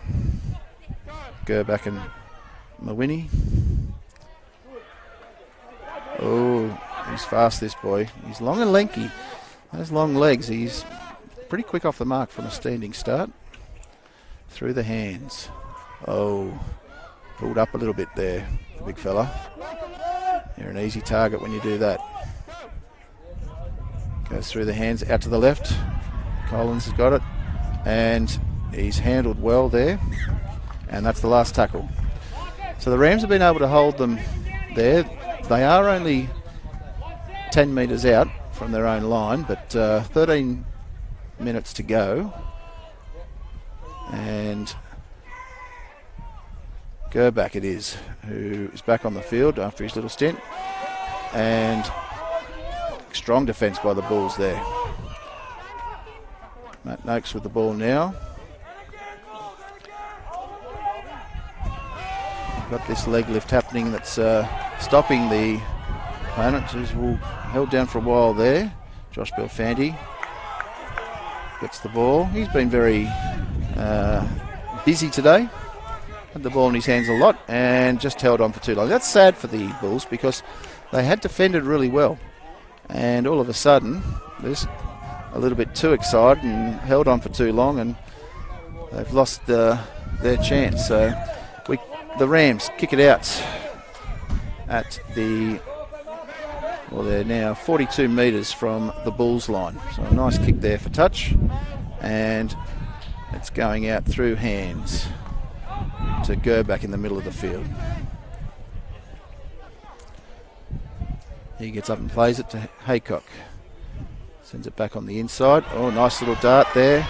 Gerback and Mawini. Oh, he's fast, this boy. He's long and lanky. Those long legs, he's pretty quick off the mark from a standing start. Through the hands. Oh, pulled up a little bit there, the big fella. You're an easy target when you do that. Goes through the hands, out to the left. Collins has got it. And he's handled well there, and that's the last tackle. So the Rams have been able to hold them there. They are only 10 metres out from their own line, but 13 minutes to go. And Gerback it is, who is back on the field after his little stint. And strong defence by the Bulls there. Matt Noakes with the ball now. Got this leg lift happening that's stopping the opponent, who's held down for a while there. Josh Belfanti gets the ball. He's been very busy today. Had the ball in his hands a lot and just held on for too long. That's sad for the Bulls because they had defended really well. And all of a sudden, there's a little bit too excited and held on for too long, and they've lost their chance. So the Rams kick it out at the, well, they're now 42 metres from the Bulls line. So a nice kick there for touch, and It's going out through hands to Gerback in the middle of the field. He gets up and plays it to Haycock. Sends it back on the inside. Oh, nice little dart there.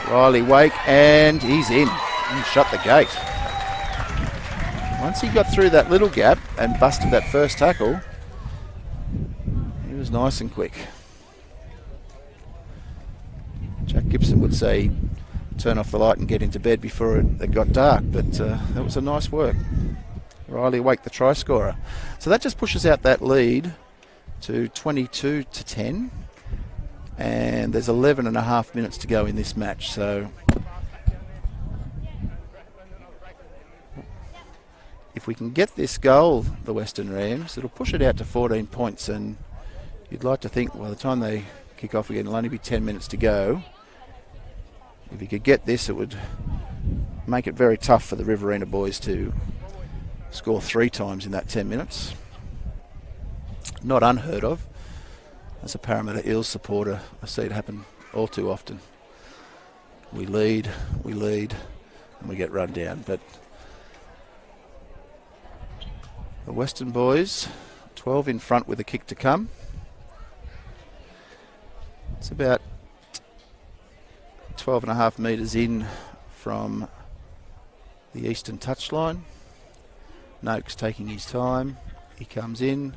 Riley Wake, and he's in. He shut the gate. Once he got through that little gap and busted that first tackle, he was nice and quick. Jack Gibson would say turn off the light and get into bed before it got dark, but that was a nice work. Riley Wake, the try scorer. So that just pushes out that lead to 22-10, and there's 11 and a half minutes to go in this match. So if we can get this goal, the Western Rams, it'll push it out to 14 points, and you'd like to think by the time they kick off again, it'll only be 10 minutes to go. If you could get this, it would make it very tough for the Riverina boys to score 3 times in that 10 minutes. Not unheard of. As a Parramatta Eels supporter, I see it happen all too often. We lead, and we get run down. But the Western boys, 12 in front with a kick to come. It's about 12.5 metres in from the eastern touchline. Noakes taking his time. He comes in,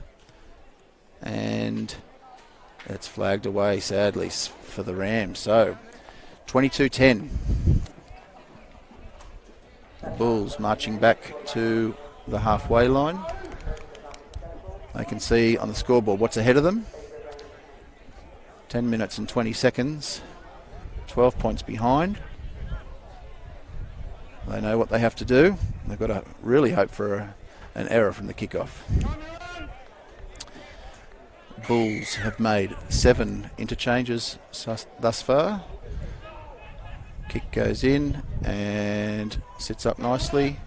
and it's flagged away, sadly, for the Rams. So 22-10. The Bulls marching back to the halfway line. They can see on the scoreboard what's ahead of them. 10 minutes and 20 seconds. 12 points behind. They know what they have to do. They've got to really hope for an error from the kickoff. Bulls have made 7 interchanges thus far. Kick goes in and sits up nicely.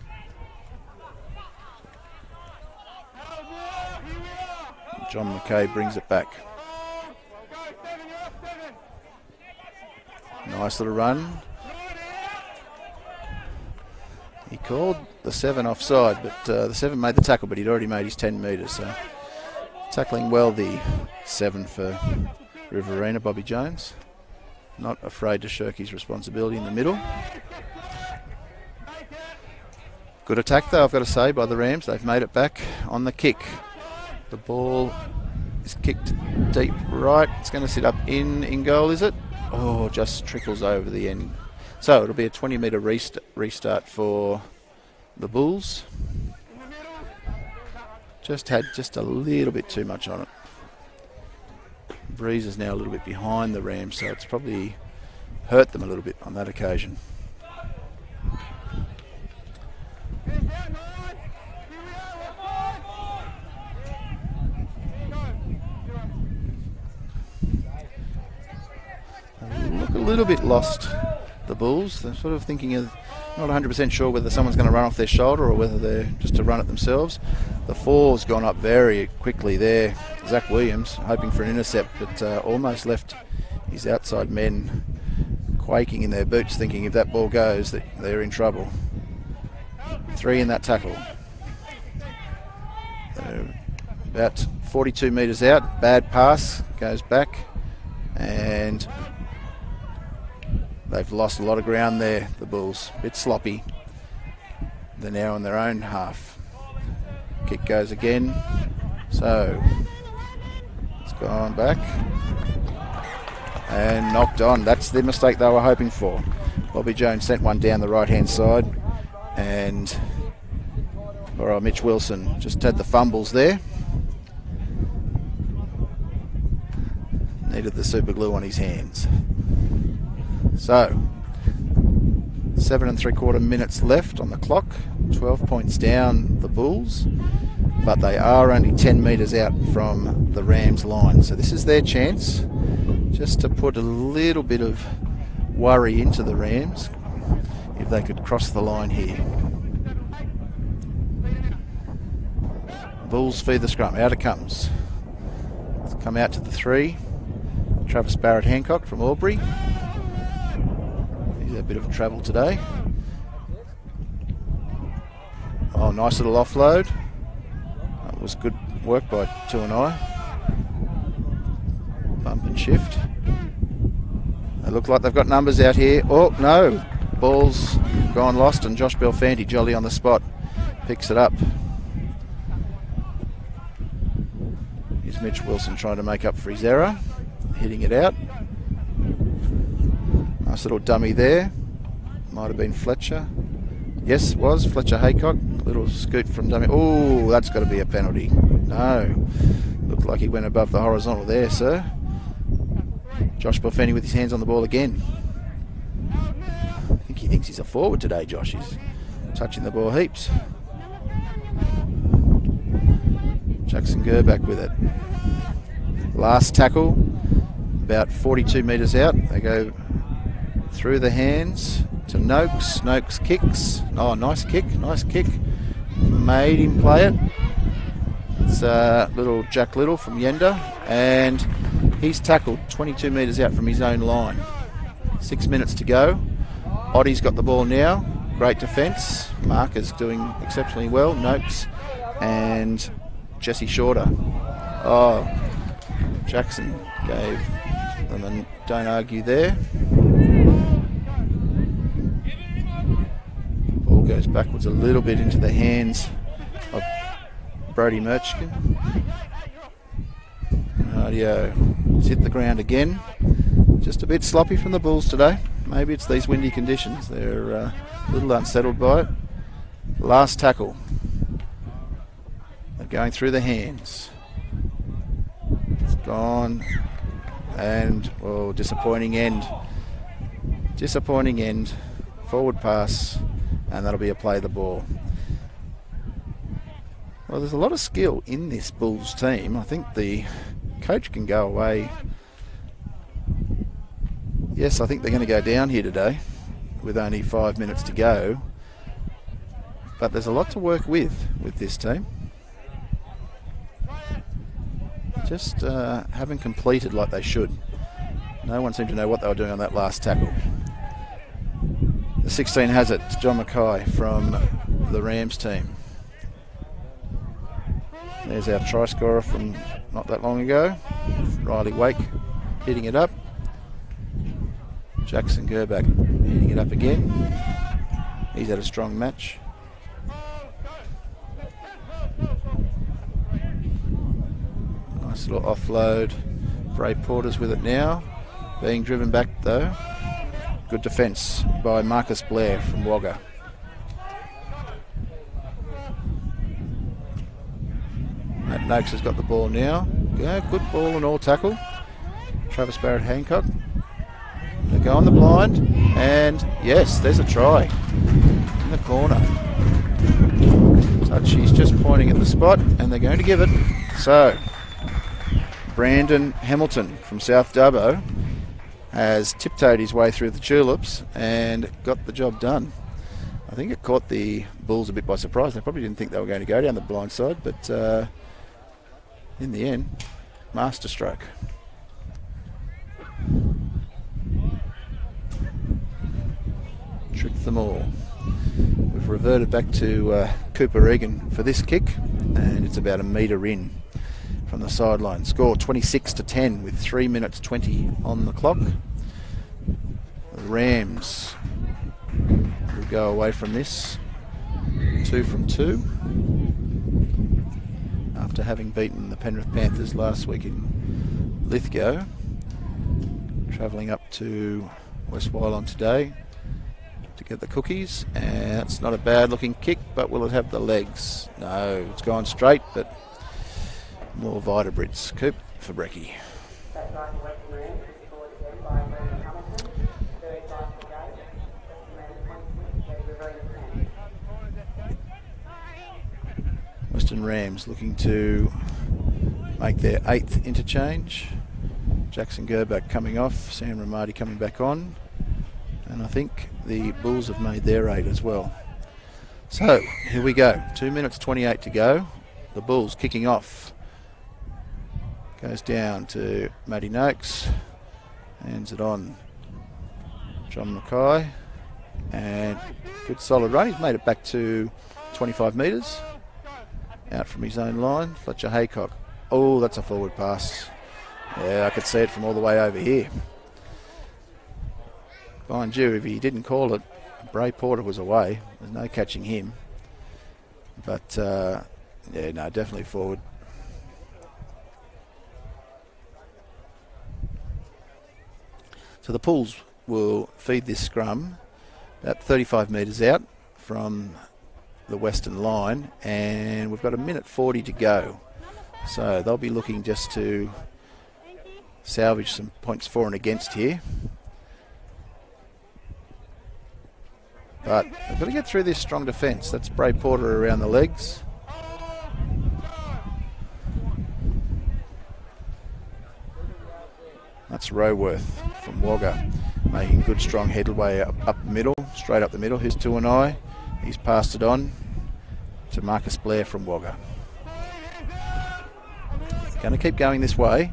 John McKay brings it back. Nice little run. He called the 7 offside, but the 7 made the tackle, but he'd already made his 10 metres. So tackling well the 7 for Riverina, Bobby Jones. Not afraid to shirk his responsibility in the middle. Good attack though, I've got to say, by the Rams. They've made it back on the kick. The ball is kicked deep right. It's going to sit up in goal, is it? Oh, just trickles over the end. So it'll be a 20-metre restart for the Bulls. Just had just a little bit too much on it. Breeze is now a little bit behind the Rams, so it's probably hurt them a little bit on that occasion. Look a little bit lost, the Bulls. They're sort of thinking of, not 100% sure whether someone's going to run off their shoulder or whether they're just to run it themselves. The 4's gone up very quickly there. Zach Williams hoping for an intercept, but almost left his outside men quaking in their boots, thinking if that ball goes that they're in trouble. 3 in that tackle. About 42 metres out, bad pass, goes back, and they've lost a lot of ground there, the Bulls. A bit sloppy. They're now in their own half. Kick goes again. So it's gone back and knocked on. That's the mistake they were hoping for. Bobby Jones sent one down the right-hand side, and Mitch Wilson just had the fumbles there. Needed the super glue on his hands. So 7 3/4 minutes left on the clock. 12 points down, the Bulls, but they are only 10 metres out from the Rams line. So this is their chance just to put a little bit of worry into the Rams if they could cross the line here. Bulls feed the scrum. Out it comes. It's come out to the 3. Travis Barrett-Hancock from Albury. He's a bit of travel today. Oh, nice little offload. That was good work by 2&I. Bump and shift. They look like they've got numbers out here. Oh, no. Ball's gone lost, and Josh Belfanti, jolly on the spot, picks it up. Here's Mitch Wilson trying to make up for his error. Hitting it out. Nice little dummy there. Might have been Fletcher. Yes, it was Fletcher Haycock. Little scoot from dummy. Oh, that's got to be a penalty. No. Looked like he went above the horizontal there, sir. Josh Belfanti with his hands on the ball again. I think he thinks he's a forward today, Josh. He's touching the ball heaps. Jackson Gerback with it. Last tackle, about 42 metres out. They go through the hands to Noakes. Noakes kicks. Oh, nice kick, nice kick. Made him play it. It's little Jack Little from Yenda, and he's tackled 22 metres out from his own line. 6 minutes to go. Oddie's got the ball now. Great defence. Marker's doing exceptionally well. Noakes and Jesse Shorter. Oh, Jackson gave them a don't argue there. Ball goes backwards a little bit into the hands of Brody Murchkin. Rightio. It's hit the ground again. Just a bit sloppy from the Bulls today. Maybe it's these windy conditions. They're a little unsettled by it. Last tackle. They're going through the hands. It's gone. And, oh, disappointing end. Disappointing end. Forward pass. And that'll be a play of the ball. Well, there's a lot of skill in this Bulls team. I think the coach can go away. Yes, I think they're going to go down here today with only 5 minutes to go. But there's a lot to work with this team. Just haven't completed like they should. No one seemed to know what they were doing on that last tackle. The 16 has it. It's John Mackay from the Rams team. There's our try scorer from not that long ago. Riley Wake hitting it up. Jackson Gerback hitting it up again. He's had a strong match. Nice little offload. Bray Porter's with it now. Being driven back though. Good defence by Marcus Blair from Wagga. Matt Noakes has got the ball now. Yeah, good ball and all tackle. Travis Barrett Hancock. They go on the blind, and yes, there's a try in the corner. Touchy's just pointing at the spot, and they're going to give it. So, Brandon Hamilton from South Dubbo has tiptoed his way through the tulips and got the job done. I think it caught the Bulls a bit by surprise. They probably didn't think they were going to go down the blind side, but in the end, masterstroke. Tricked them all. We've reverted back to Cooper Egan for this kick, and it's about a metre in from the sideline. Score 26-10 with 3 minutes 20 on the clock. The Rams will go away from this 2 from 2 after having beaten the Penrith Panthers last week in Lithgow. Travelling up to West Wyalong today to get the cookies, and it's not a bad looking kick, but will it have the legs? No, it's gone straight, but more Vitabrits. Coop for Brecky. Western Rams looking to make their 8th interchange. Jackson Gerback coming off, Sam Ramadi coming back on, and I think the Bulls have made their 8 as well. So here we go, 2 minutes 28 to go. The Bulls kicking off. Goes down to Matty Noakes, hands it on John Mackay. And good solid run. He's made it back to 25 metres. Out from his own line. Fletcher Haycock. Oh, that's a forward pass. Yeah, I could see it from all the way over here. Mind you, if he didn't call it, Bray Porter was away. There's no catching him. But, yeah, no, definitely forward. So the Pools will feed this scrum about 35 metres out from the western line, and we've got 1:40 to go. So they'll be looking just to salvage some points for and against here. But they've got to get through this strong defence. That's Bray Porter around the legs. That's Roworth from Wagga, making good strong headway up the middle, straight up the middle. Here's Tuanai. He's passed it on to Marcus Blair from Wagga. Going to keep going this way.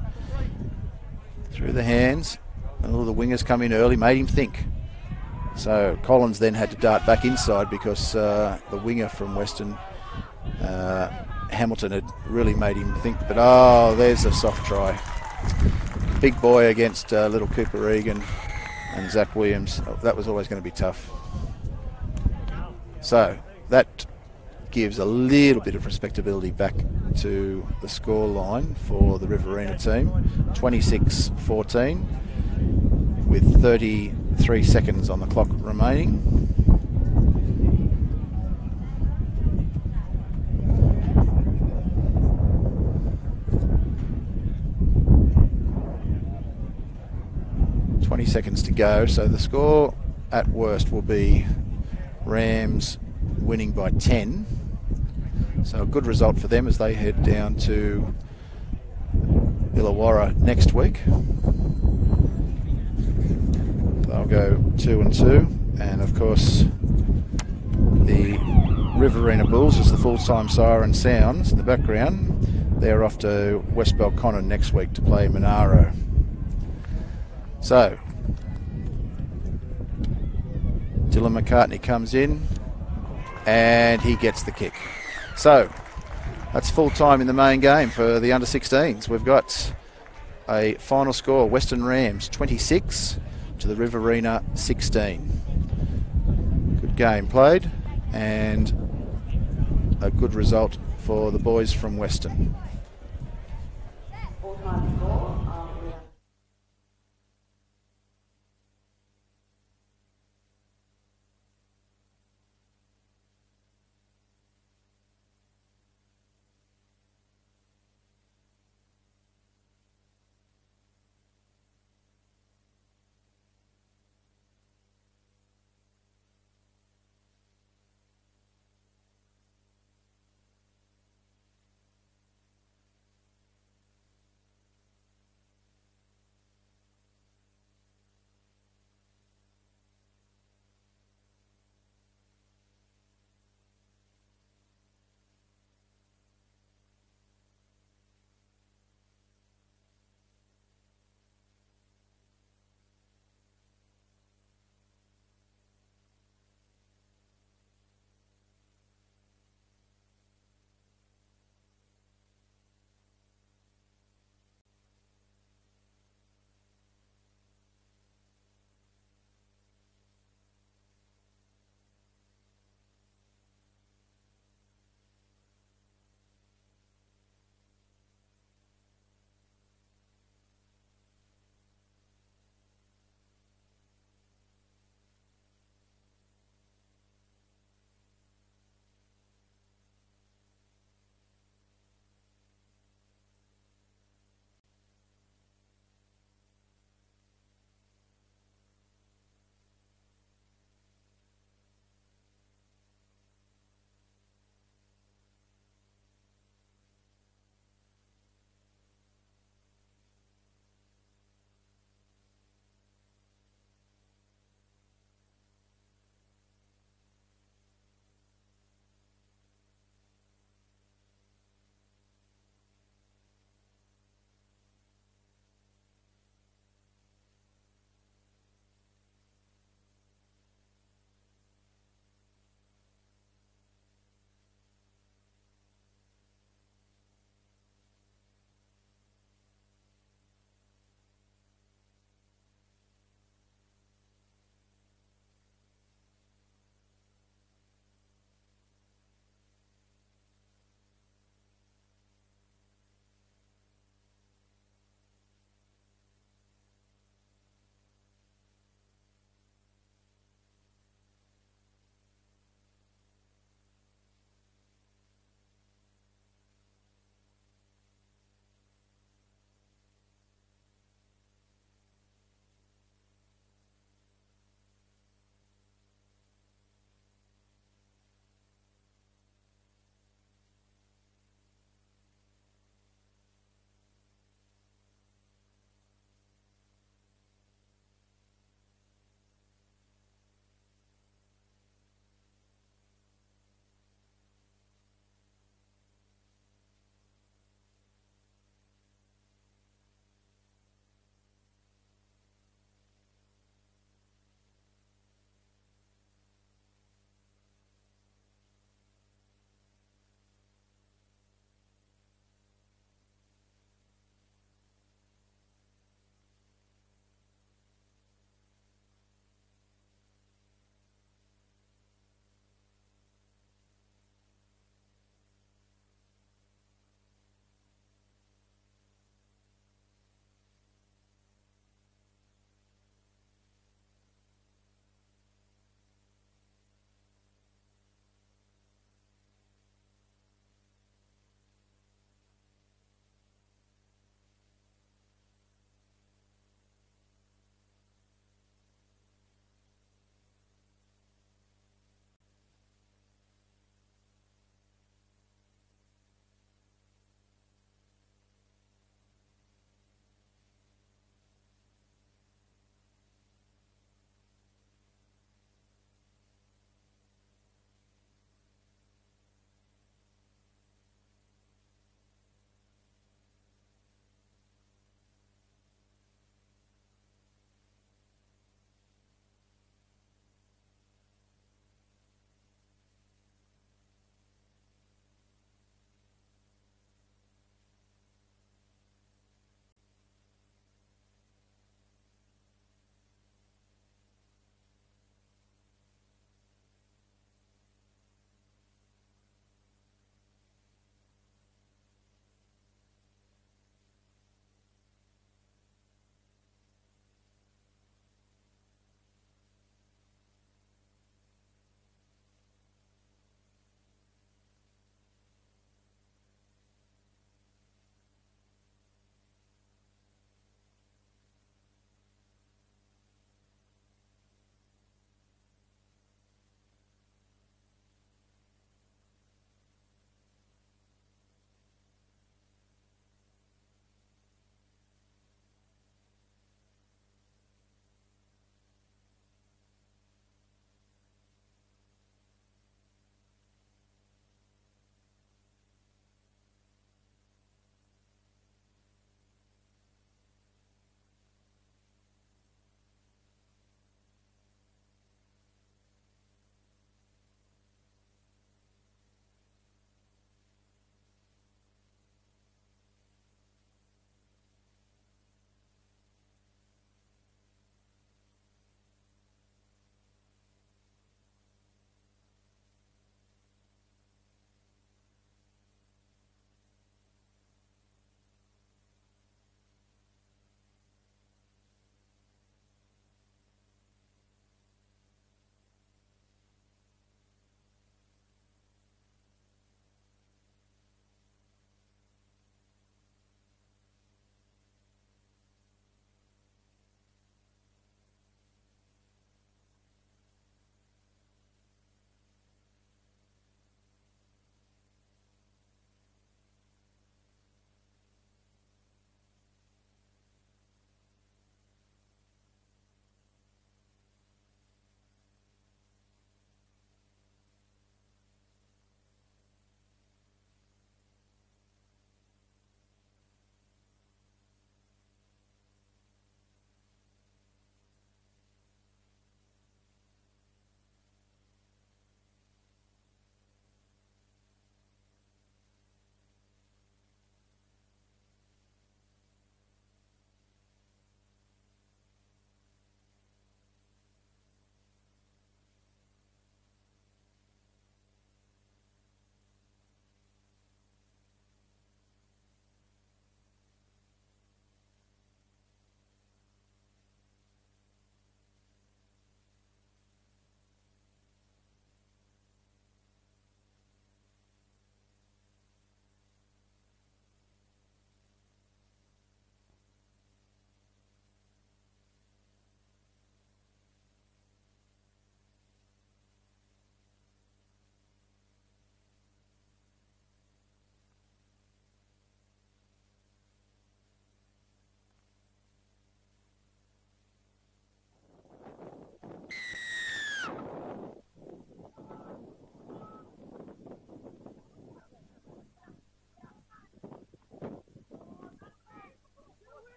Through the hands. Oh, the wingers come in early, made him think. So Collins then had to dart back inside because the winger from Western, Hamilton, had really made him think. But oh, there's a soft try. Big boy against little Cooper Egan and Zach Williams. Oh, that was always going to be tough. So that gives a little bit of respectability back to the score line for the Riverina team. 26-14 with 33 seconds on the clock remaining. Seconds to go, so the score at worst will be Rams winning by 10. So a good result for them as they head down to Illawarra next week. They'll go 2-2, and of course the Riverina Bulls, as the full-time siren sounds in the background, they're off to West Belconnen next week to play Monaro. So Dylan McCartney comes in and he gets the kick. So that's full time in the main game for the under-16s. We've got a final score, Western Rams 26 to the Riverina 16. Good game played and a good result for the boys from Western.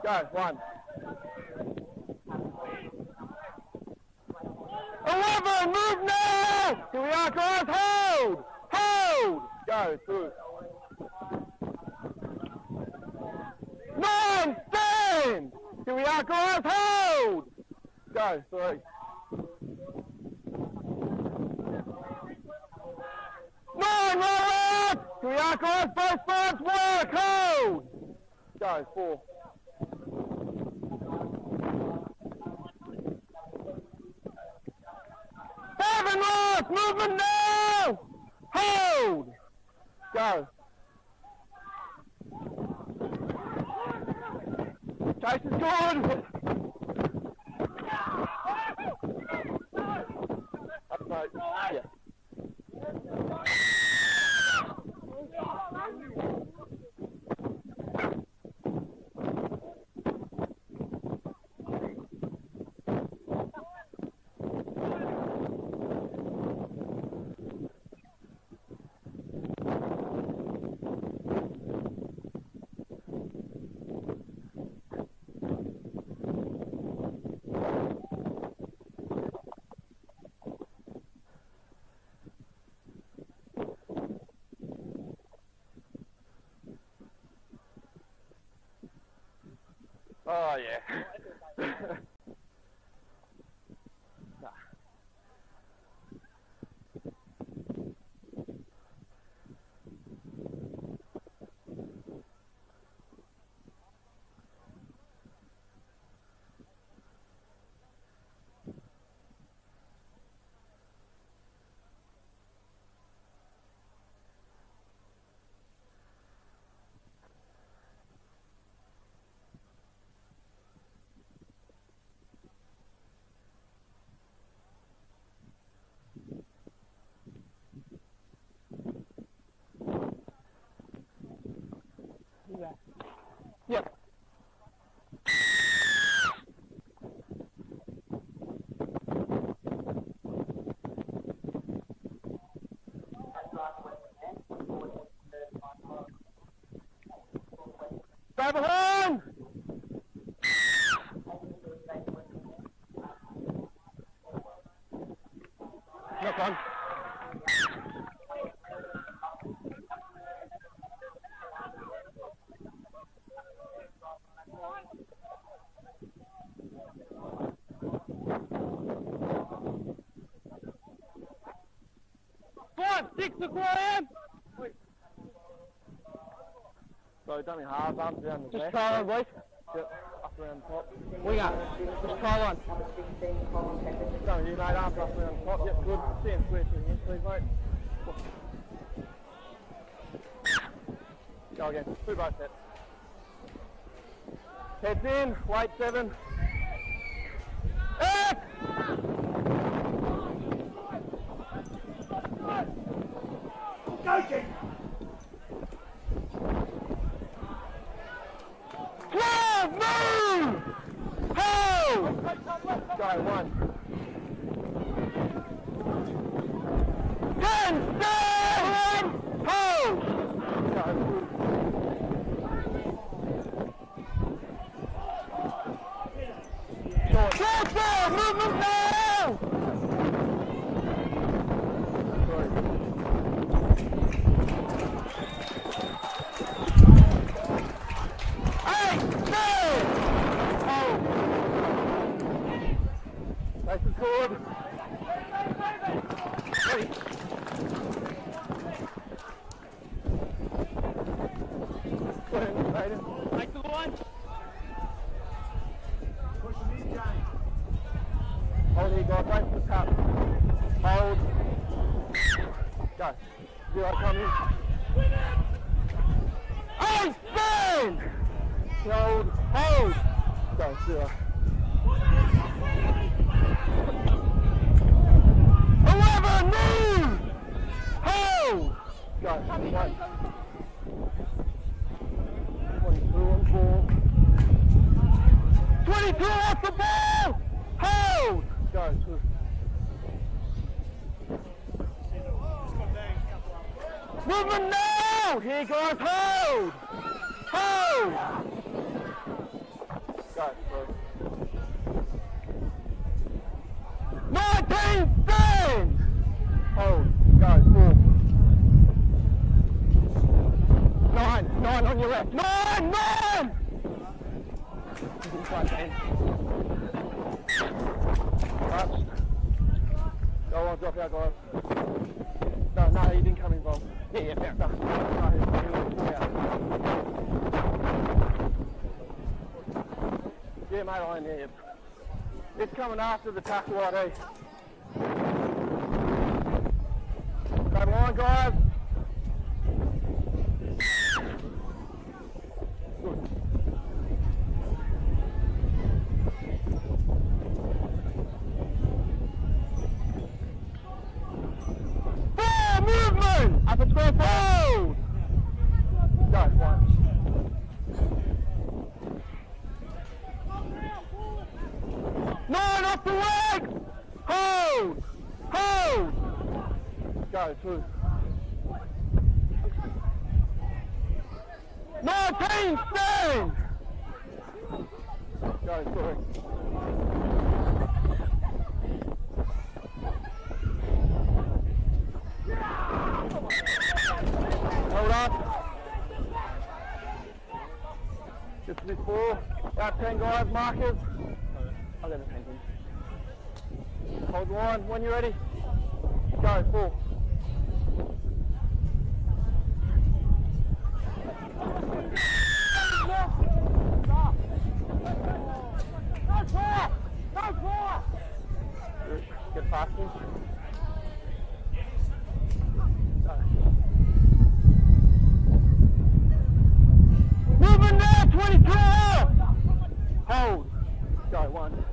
Go, 1. 11, move now! Here we are, guys, hold! Hold! Go, through. 9, stand! Here we are, guys, hold! Go, 3. 9, roll up! Here we are, guys, both sides work, hold! Go, 4. 7, last, movement now! Hold! Go. Chase is good! Up, mate. Yeah. Oh, yeah. Yep. Stay behind! Knock on. Six across. So dummy halves, arms around the back. Just try one, boys. Yep, up around the top. Wing up. Just try one. Dummy, you mate, arms up around the top. Yep, good. Stand square to the end, please, mate. Go again. Do both sets. Heads in, weight 7. Up! Coaching! 12, move! Hold! Go, 1. 10, stand! Hold! Go. Short ball, movement now! Nice and forward. Ready. Go ahead, Aiden. Take the line. Push him in, James. Hold here, guys. Wait for the tap. Hold. Go. 0, come in. Hey, stand! Hold. Hold. Go, 0. 11, move! Hold! Go, 1. 22 on 4. 22 off the ball! Hold! Go, 2. Movement now! Here guys, hold! Hold! left. 9! 9! Touch. Go on, drop out, guys. No, he didn't come involved. Yeah, fair enough. No, he was out. Yeah, mate, I am, yeah. It's coming after the tackle right, eh? Come on, guys. Good. Ball movement! Up at square fold! Go, one. Nine off the leg! Hold! Hold! Go, 2. 19, stand! Go, 3. Hold up. Just this 4. About 10 guys, markers. I'll let it hang in. Hold the line when you're ready. Go, 4. Get past him. Moving now, 22 off. Hold. Go, 1.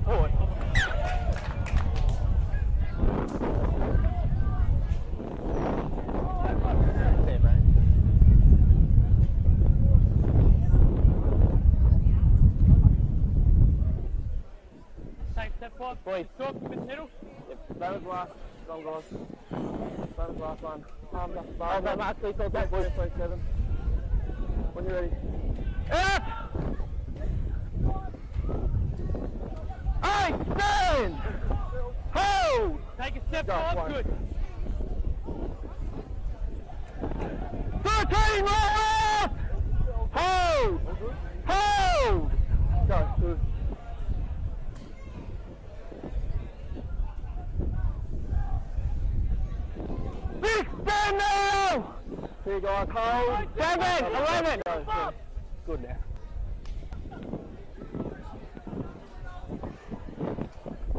Forward. There, mate. Take step 5. Boys. Talk with middle. Yep, same as last. Strong guys. Same as last one. Arms up above. Arms up, Mark. Please hold that, boys. 7. When you're ready. Out! 8, stand! Hold! Take a step Go, 5. 1. Good. 13, roll out! Hold! Hold! Go, 2. 6, stand now! 2 guys, hold. 7, 11. Go, good now.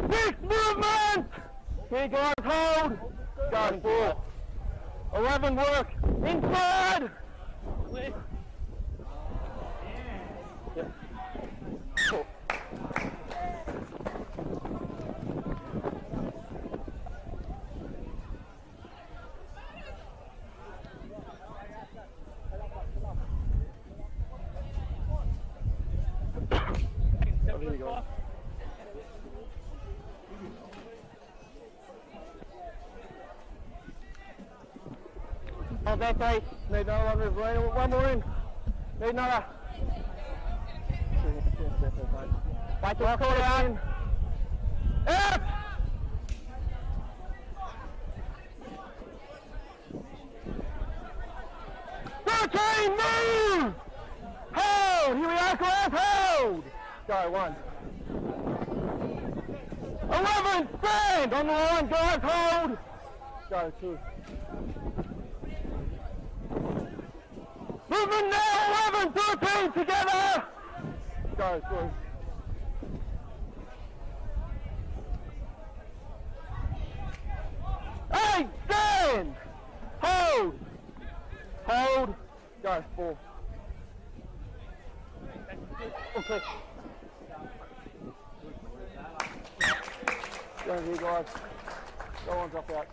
6, movement! 2 guys, hold. Go, 4. 11, work. Inside! Clear. Yep. Cool. Here you go. Oh, back 8. Need another one with Reno. One more in. Need another. Wait till call it out. Out! Move! Hold! Here we are, class. Hold! Go, 1. 11, stand! On the line, guys, hold! Go, 2. Movement now, 11, 13, together! Go, 3. Hey, stand! Hold! Hold! Go, 4. Okay. Go here, guys. Go on, drop out.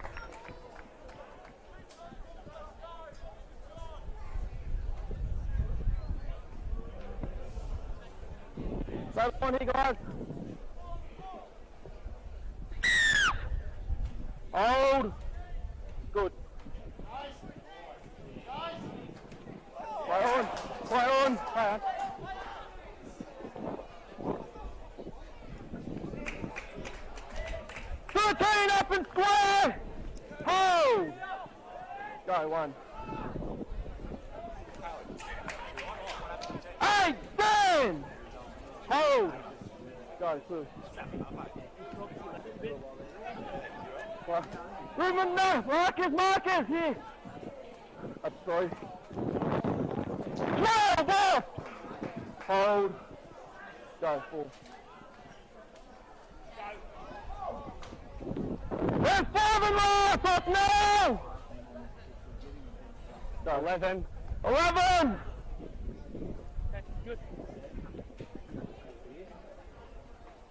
So on here, guys. Hold. Good. Play on. Play on. Play on. Up and square! Hold! Go, 1. Hey, stand! Hold! Go, 2. Movement now! Marcus, here! That's 3. No, ball! Hold. Go, 4. There's 7 left! Up now! Go, 11. 11! Okay, good.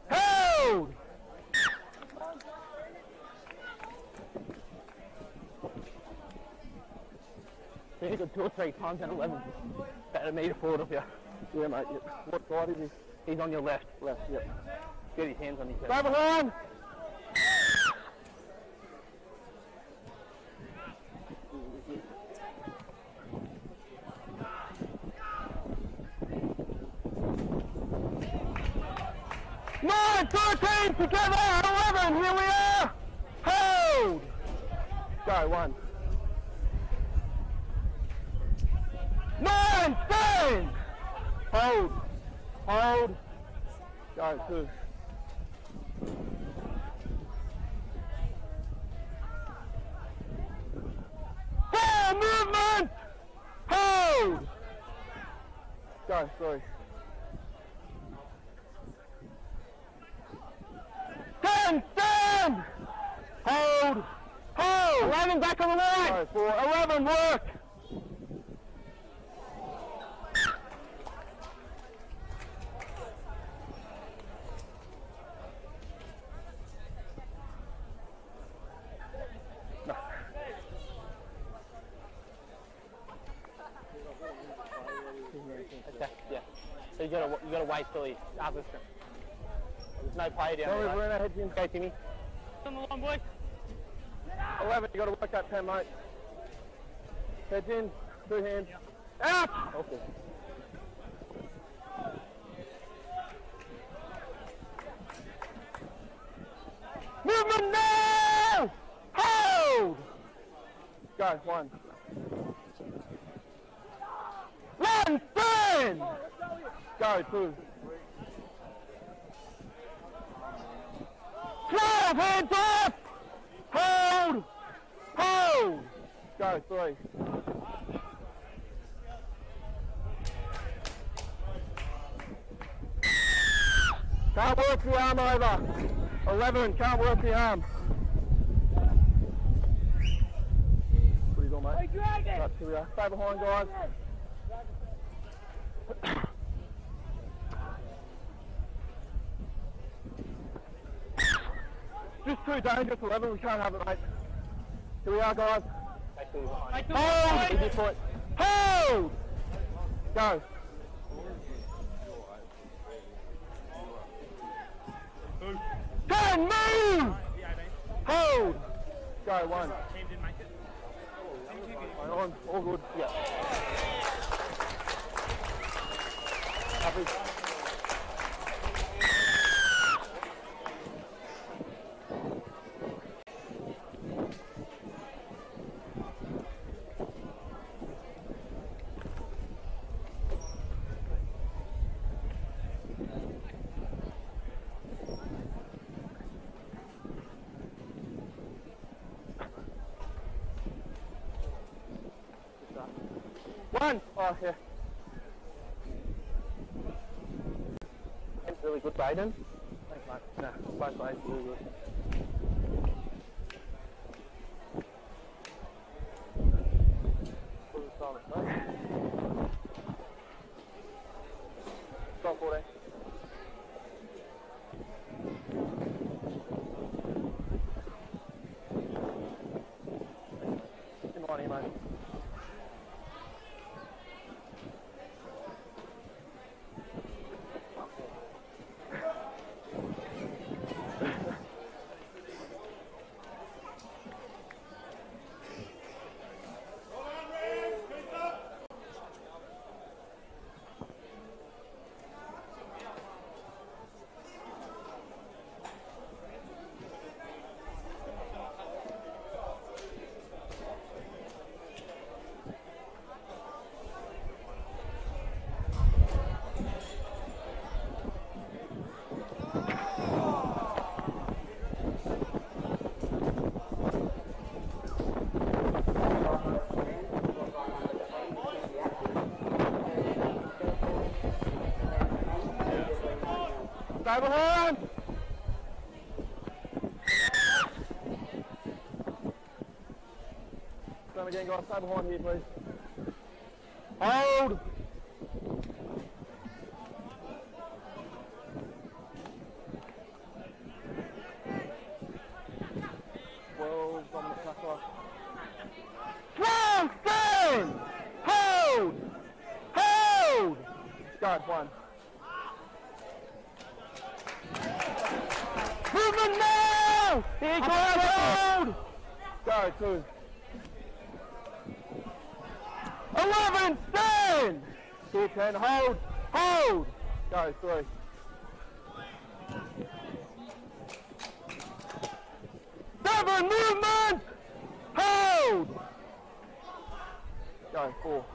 Hold! You hit it 2 or 3 times and 11. About a metre forward of you. Yeah, mate. Yep. What side is he? He's on your left. Left, yep. Get his hands on his head. Go behind! Nine, 13 together! 11, here we are! Hold! Go, 1. 9, 10! Hold! Hold! Go, 2. 4, movement! Hold! Go, 3. 10, stand! Hold! Hold! 11, back on the line! Go, 4, 11, work! No. Okay, yeah. So you gotta wait till he's after. There's no play down there. We're in our heads in. Go, Timmy. On the line, boys. 11, you got to work that 10, mate. Heads in, 2 hands. Out! Okay. Movement now! Hold! Go, 1. 1, 10! Go, 2. 12, hands up! Hold! Hold! Go, 3. Can't work the arm over. 11, can't work the arm. What are you doing, mate? Hey, drag it! Right, here we are. Stay behind, guys. Just too dangerous, 11, we can't have it, mate. Here we are, guys. Hold! Hold! Go. Ten, move! Hold! Go, 1. On, all good. Yeah. Happy. One! Oh, yeah. That's really good, Brayden. Thanks, mate. No, both ways, really good. Stop 14. In line here, mate. Stay behind! Come again, guys. Stay behind here, please. Hold! Well, dominant tackler. 12, stand! Hold! Hold! Go, one. Movement now! Here goes, hold! Go, 2. 11, stand! Here, 10, hold! Hold! Go, 3. 7, movement! Hold! Go, 4.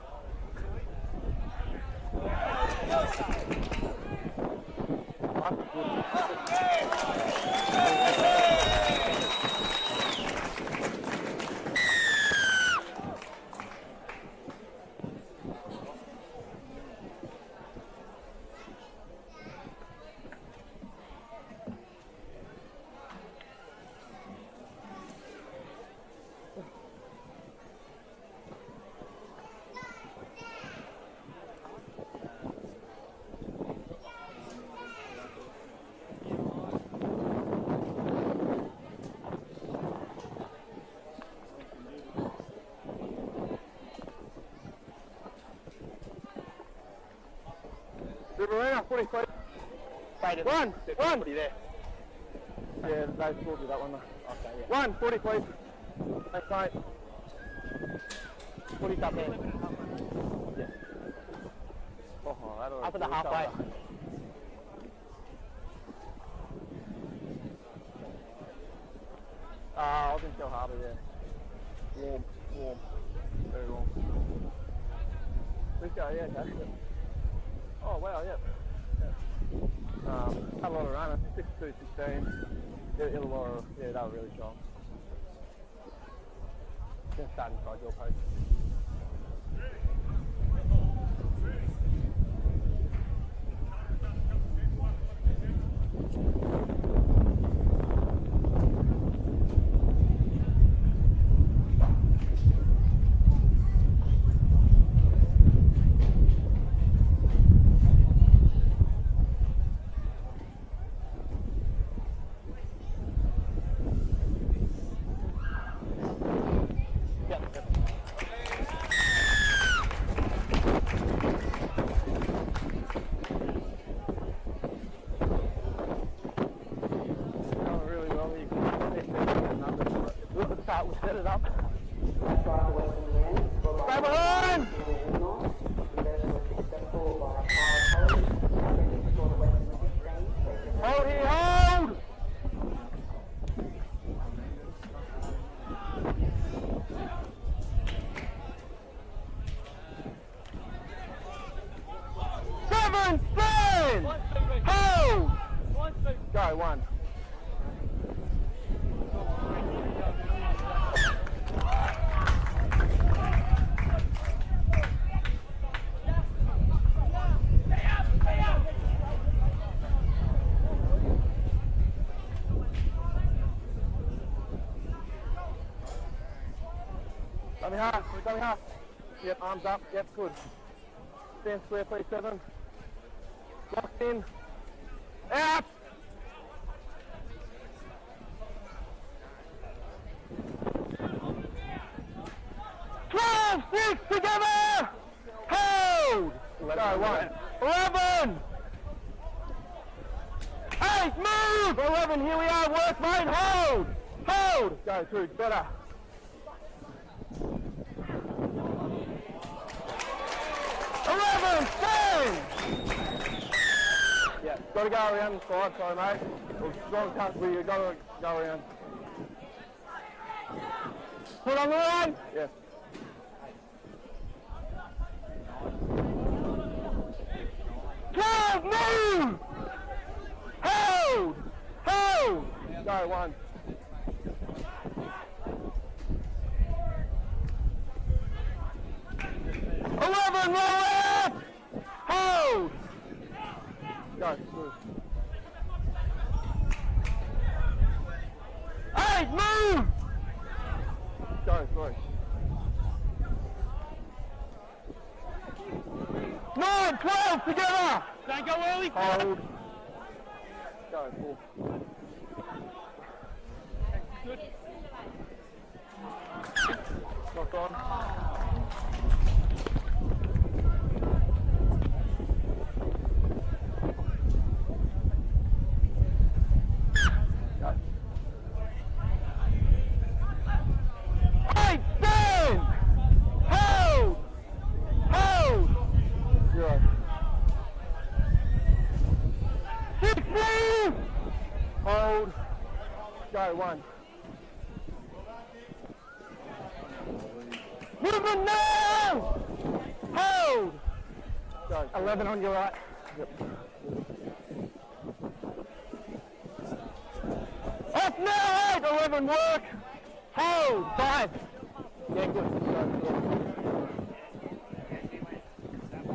Arena, 40 feet. One. There. Yeah, they will do that one though. Okay, yeah. 1, 40 feet. Thanks, mate. 40 up there. Yeah. Oh, up at the halfway. I think go harder, yeah. Warm. Very warm. Let's go, yeah, okay. Oh wow, yeah. Had a lot of runners, 62, 16. Hit a lot of, yeah, they were really strong. Just starting inside your post. We'll set it up. Stay behind! Hold here, hold! Seven, stand! Hold! Go, 1. Dummy half. Yep, arms up. Yep, good. Stand square, please, 7. Locked in. Out! Six together! Hold! Go, 1. 11! 8, move! 11, here we are, work, mate, hold! Hold! Go, 2, better. 11, stand! Yeah, got to go around the side, sorry mate. Strong touch where you got to go around. Put on the line? Yeah. Move! Hold! Hold! Go, 1. Roll left! Hold! Go, move. move! Go, sorry. 9, 12 together! Don't go early. Hold. Go, 4. Good. Lock on. Go. 8, stand! Hold! Hold! 0. 6, move! Hold. Go, 1. Movement now! Hold! Go. 11 on your right. Yep. Off now, 8, 11 work! Hold! 5. Yeah, good.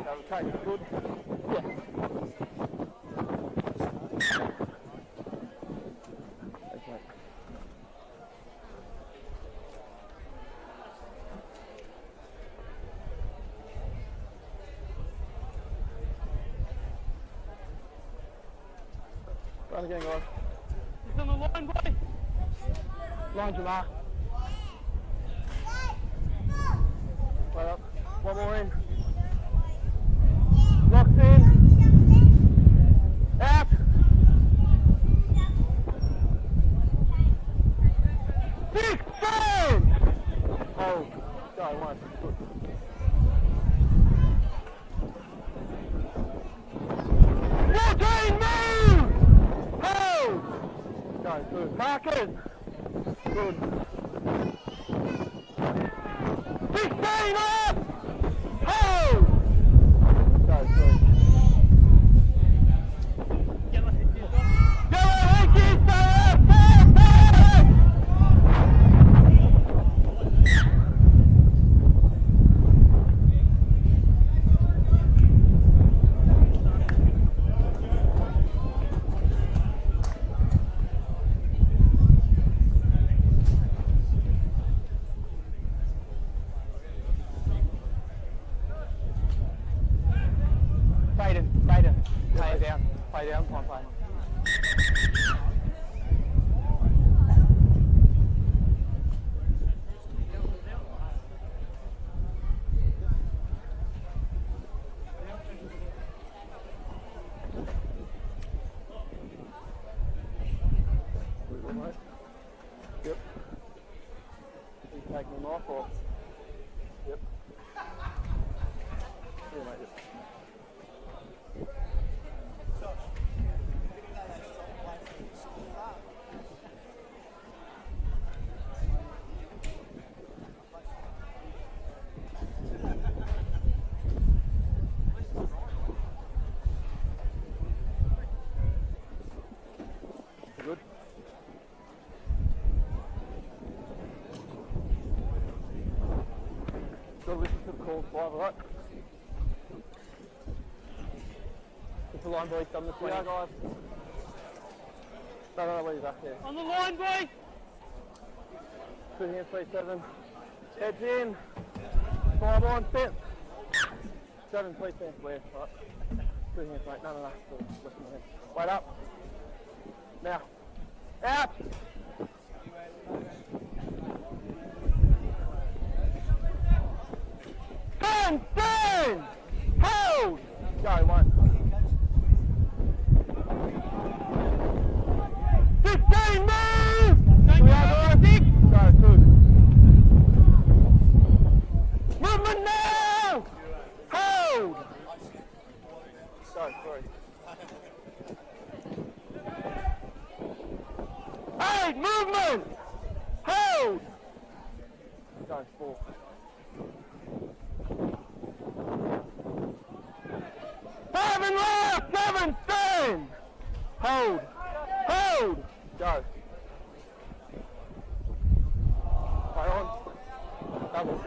Go, okay, good. Yeah. Okay. Run again, guys. He's on the line, boy. Line Jamar. Right up. One more in. Locks in. Out. 6, 7. Hold. Go, 1. Good. 14, move! Hold! Go, good. Markers! Good. 16 up! Hold! Go, good. Yellow head gears on. Yellow head gears, stay up! Stay! Baden, play down, come on, play. Yep. You taking them off or? Yep. Yeah, mate, yep. Good. Got to listen to the calls 5, alright? Just the line, boys, done the 20. Guys. No, leave back there. On the line, boy. 2 hands, 3, 7. Heads in. 5 on, set. 7, 3, 10, left, right. 2 hands, mate. No. Left my hand. Wait up. Now. Out. Stand! Hold! Go, 1. 15, move! Don't go 6. Go, 2. Movement now! Hold! Go, 3. 8, movement! Hold! Go, 4. 5 and last! 7, stand! Hold! Hold! Go. Play on. Double.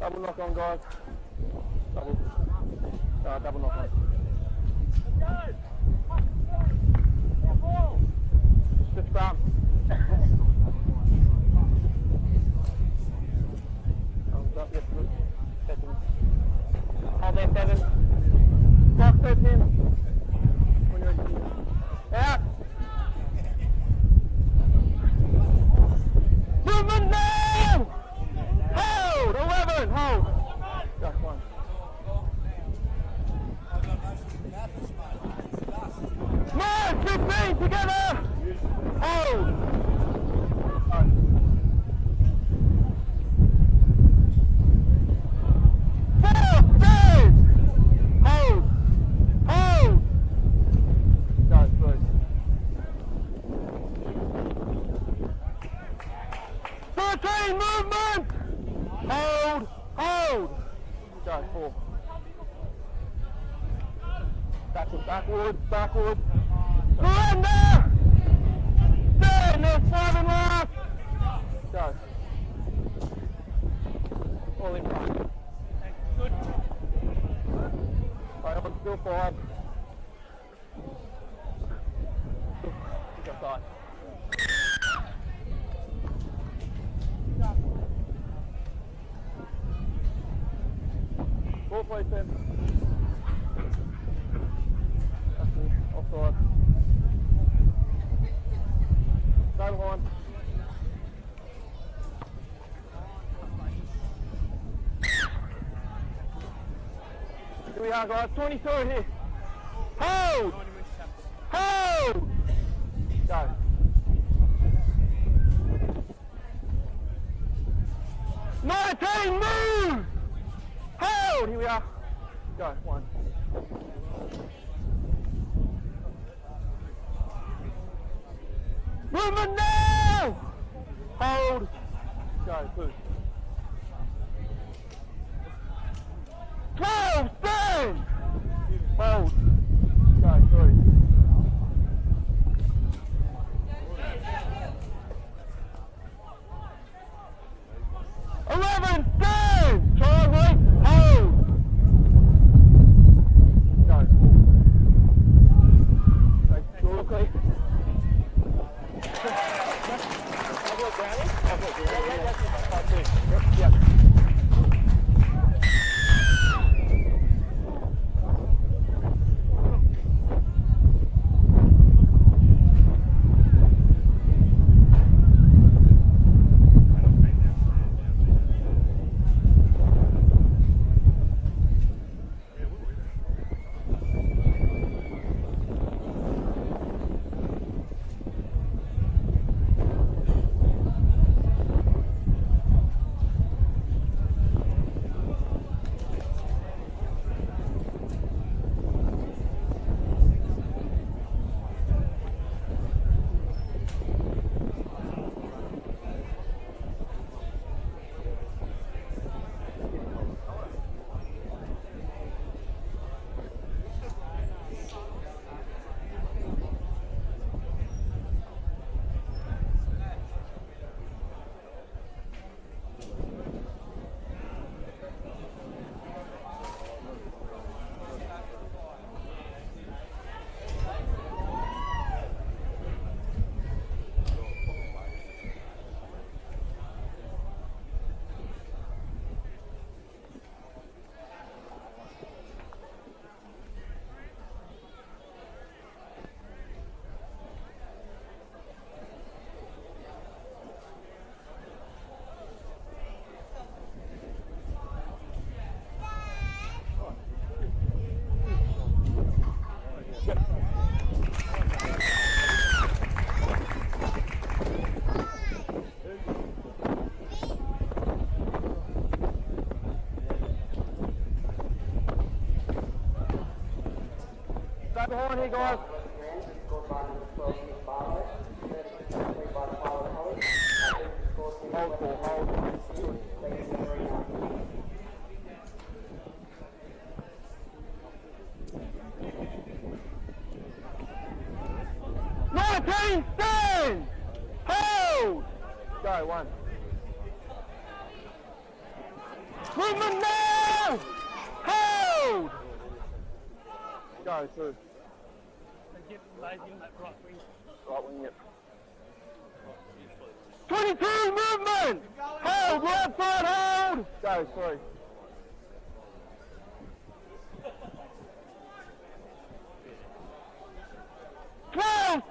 Double knock on, guys. Double. Double knock on. Together! Hold! Hold! Hold! Go, through. 13, movement! Hold! Hold! Go, 4. Backward, backward, backward. Surrender! Stand, there's 5 and last. Go. All in front. Good. Right, on, still 5. Pick up tight. Ball play, Sam. Offside. Stay behind. Here we are, guys. 22 here. Hold! Hold! Go. Move! Hold! Here we are. Go. 1. Movement now! Hold. Go, 2. 12, stand! Hold. Go, 3. 11, stand! Try right, hold. Go, 4. Okay. Behind here, guys. Hold, hold. 19, stand! Hold! Go, 1. Movement now! Hold! Go, 2. Get lazy on that right wing. Right wing, yep. 22, movement! Hold, right side, hold! Go, 3.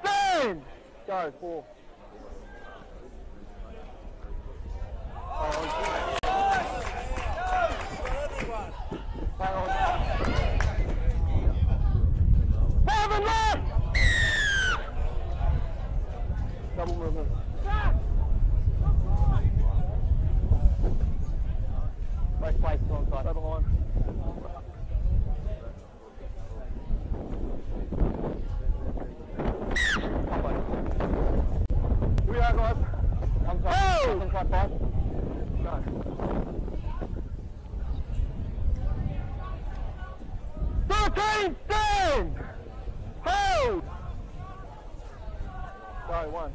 Stand! Go, 4. movement. Both plates on side. Over line. We are guys. I'm sorry. Oh! I'm sorry, 5. Go. 13, stand! Hold! Go, 1.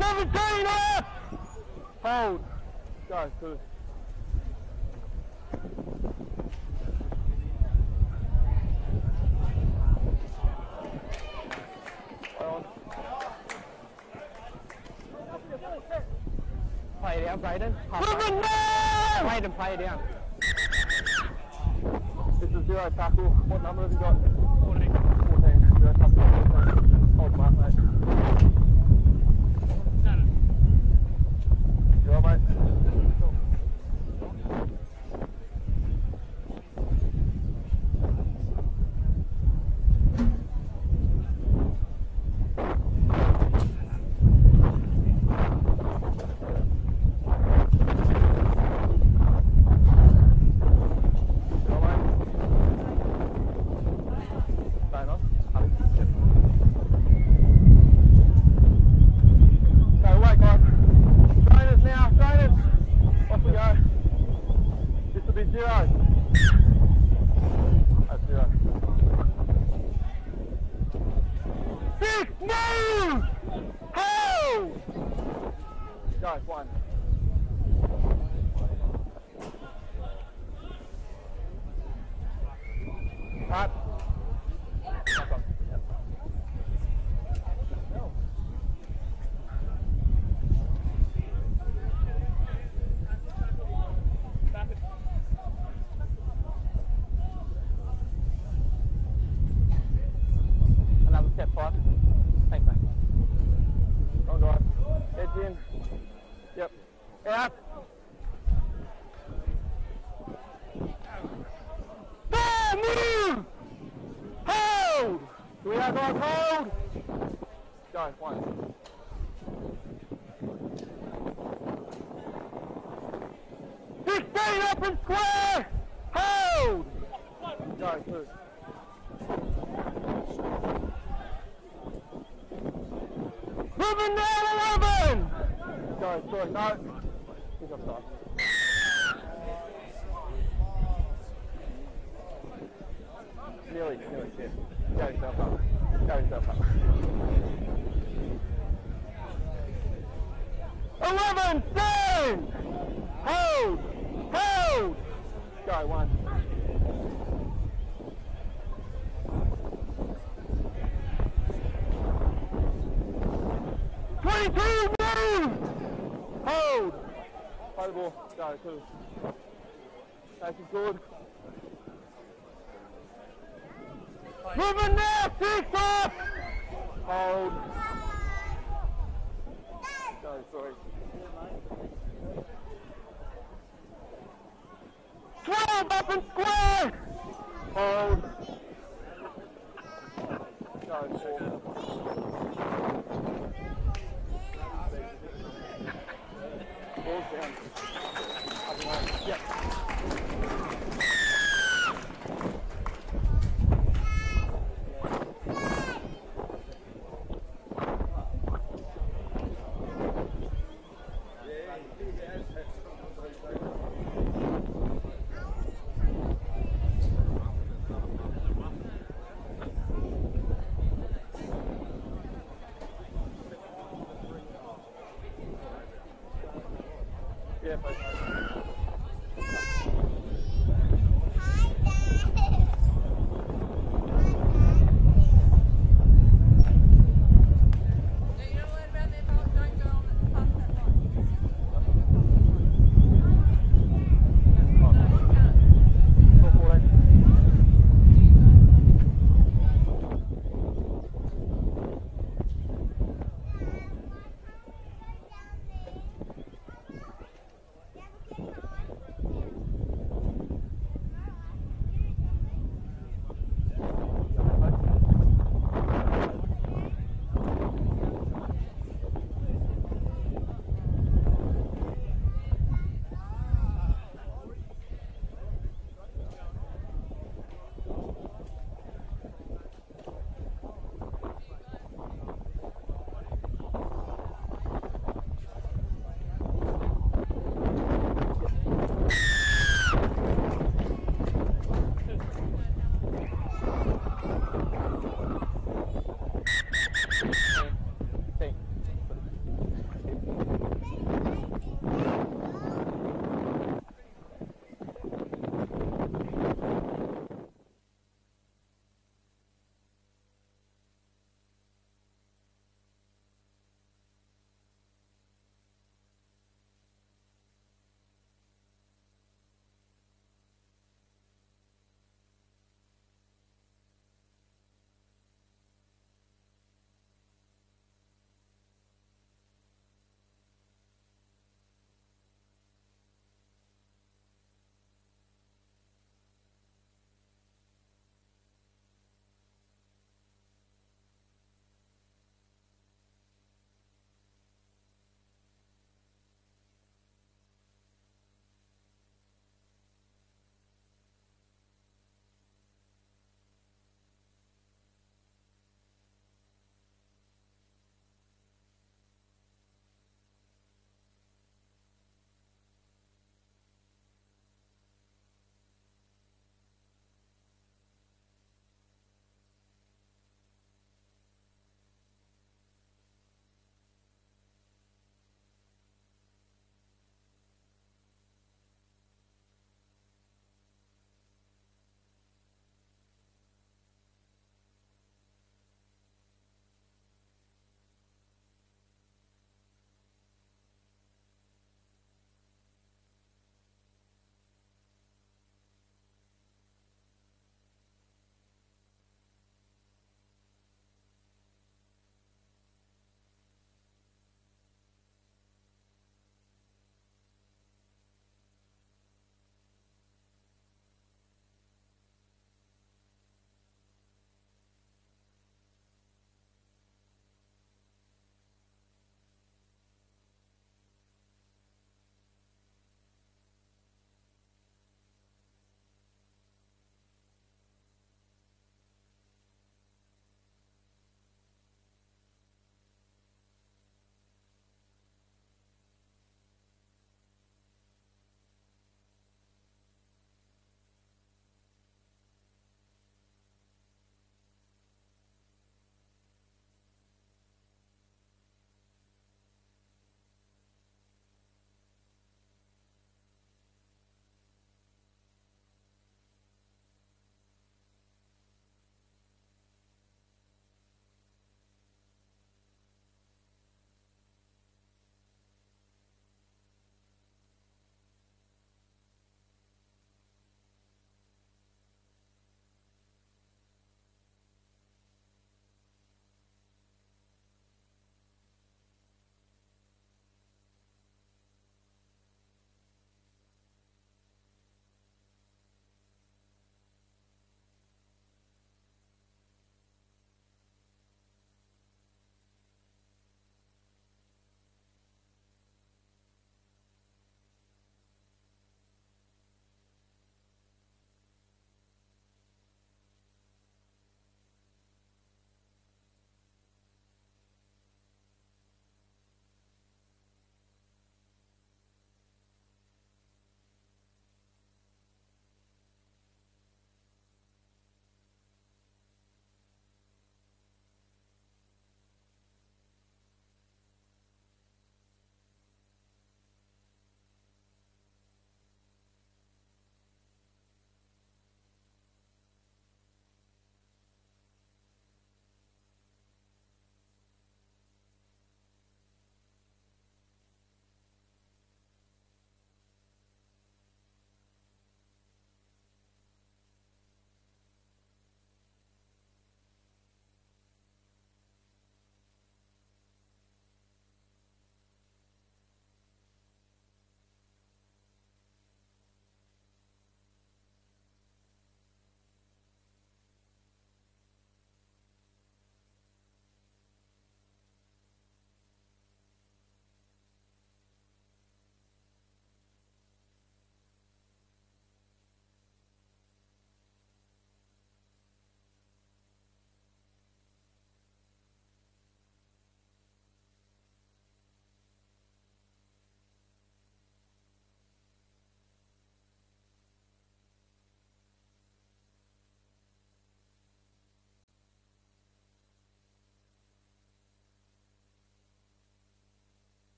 17 up! Hold! Go, 2. Play it down, Brayden. Brayden, play it down. This is 0 tackle. What number have you got? 14. 14. 0 tackle. Hold mark, mate. You all right, mate? That's good. Moving now, 6 up! Hold. Go, sorry. 12 up and square! Hold. Go, 4. Ball's down. Up and away. Yep.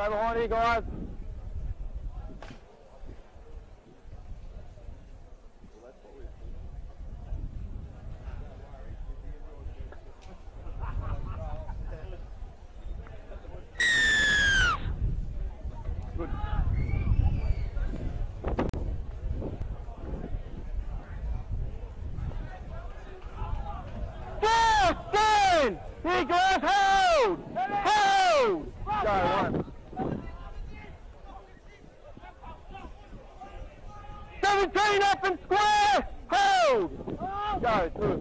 Stay behind you guys. Good. 15! Here goes, hold! Hold! Go, one. 17 up and square! Hold! Go, two.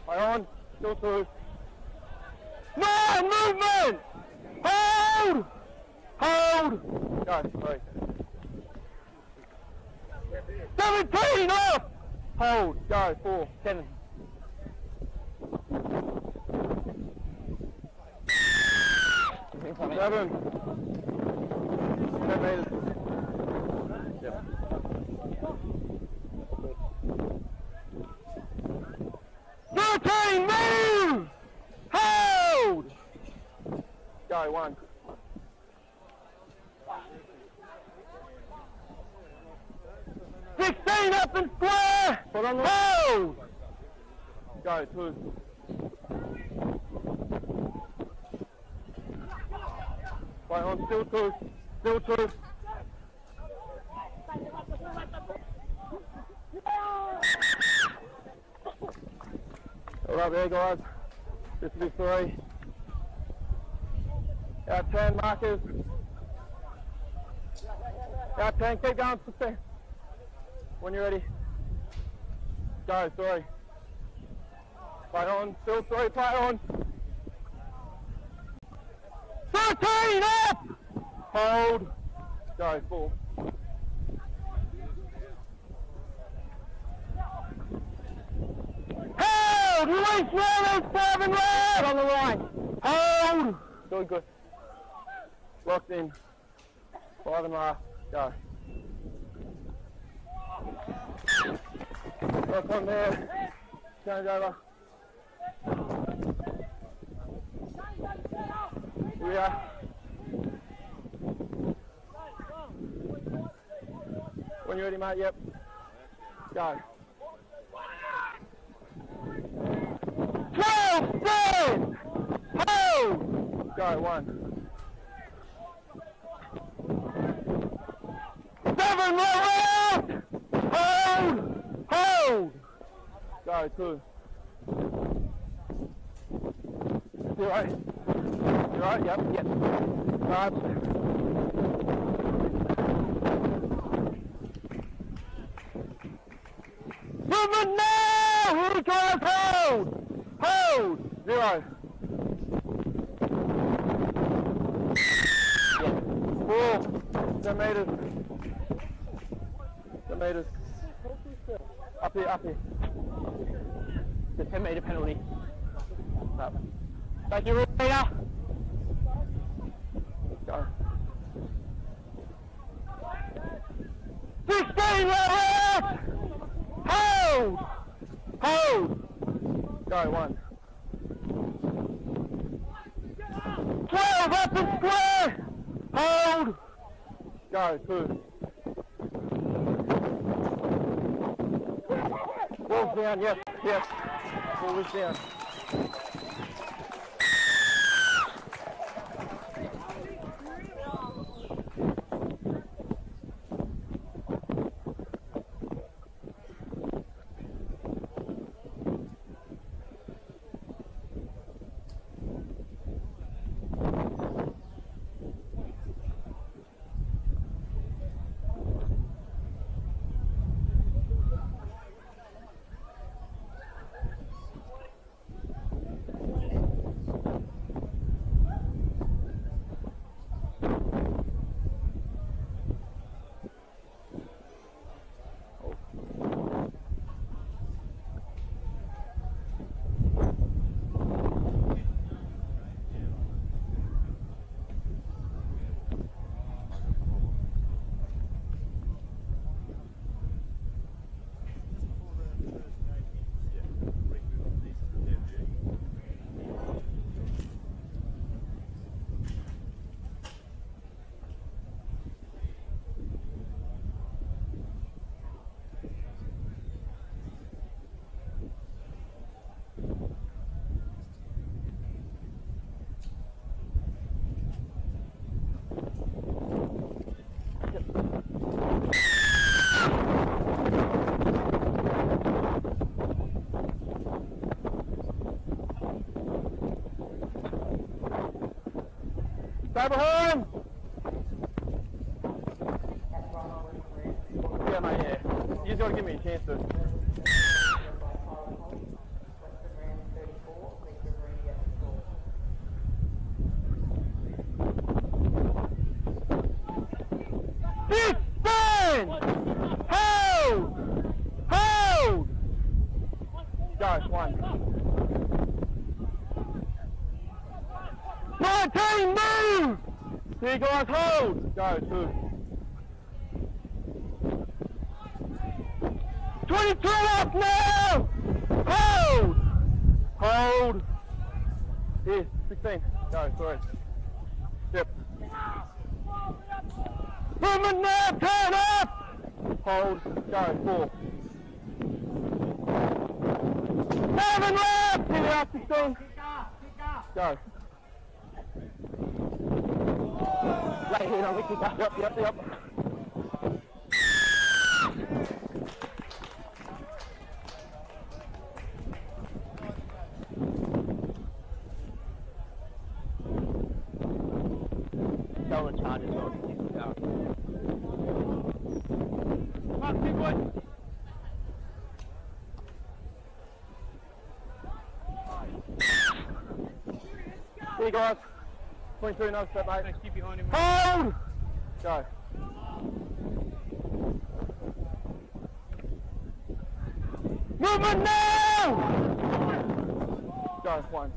Play on, still two. No, movement! Hold! Hold! Go, three. 17 off! Hold, go, 4, 7. Seven. 10 meters. Yep. 13, move! Hold! Go, 1. 16 up and square! Hold! Go, 2. Play on, still 2. Still 2. All right there, guys. This will be 3. Out 10, markers. Out 10, keep going, 15. When you're ready. Go, 3. Play on, still 3, play on. 13 up! Hold. Go, 4. Hold! Release rollers, 5 and right! On the right. Hold! Doing good. Locked in. 5 and half. Go. Lock on there. Change over. Here we are. When you're ready, mate, yep. Go. 12, stand! Hold! Go, 1. 7, right! Hold! Hold! Go, 2. You right? You right? Yep, yep. Right. Movement now! Here it goes! Hold! Hold! 0. Yeah. 4. 10 meters. 10 meters. Up here, up here. The 10 meter penalty. Up. Thank you, Rita. Let's go. 16 left! Hold! Hold! Go, 1. 12 up and square! Hold! Go, 2. Ball's down, yes, yes. Ball is down. Abraham! Yeah, mate, yeah. You just got to give me a chance to. Hold! Hold! Go, 1. 19, move! Here guys, hold! Go, 2. 22 up now! Hold! Hold! Here, 16. Go, 3. Yep. Movement now, turn up! Hold, go, 4. 7 left! Here you are, 16. Go. Right here, on the kick up. Yep. Go and charge it on. Go. Come on, big boy. Here you guys. 22, no step, mate. Thanks, keep behind him. Hold! Go. Movement now! Go, 1.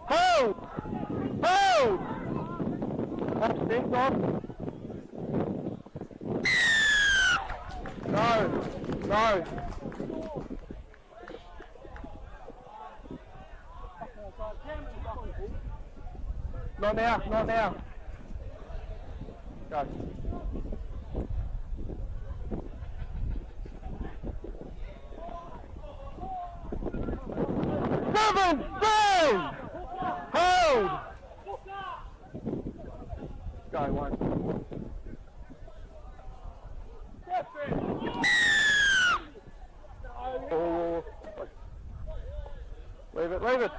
Hold! Hold! That's 6 off. No. Not now. Go. Seven, hold! Go, 1. Oh. Leave it. Leave it.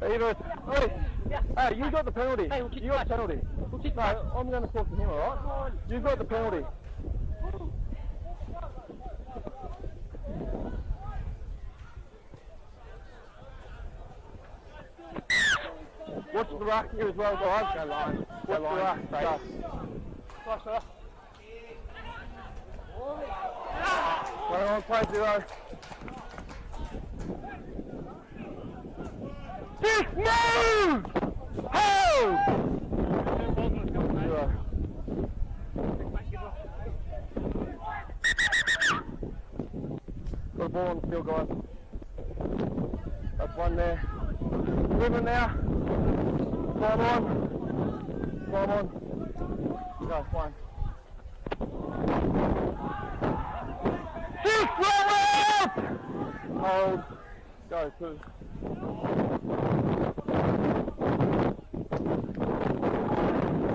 Hey, you got the penalty. Hey, you got the penalty. No, I'm going to talk to him, alright? You got the penalty. Watch the ruck here as well, guys. Go line. Watch the ruck. Nice, sir. Going on, play 0. 6, move! Hold! 0. Got a ball on the field, guys. That's 1 there. Moving now. Climb on. Go, 1. 6, roll up! Hold. Go, 2.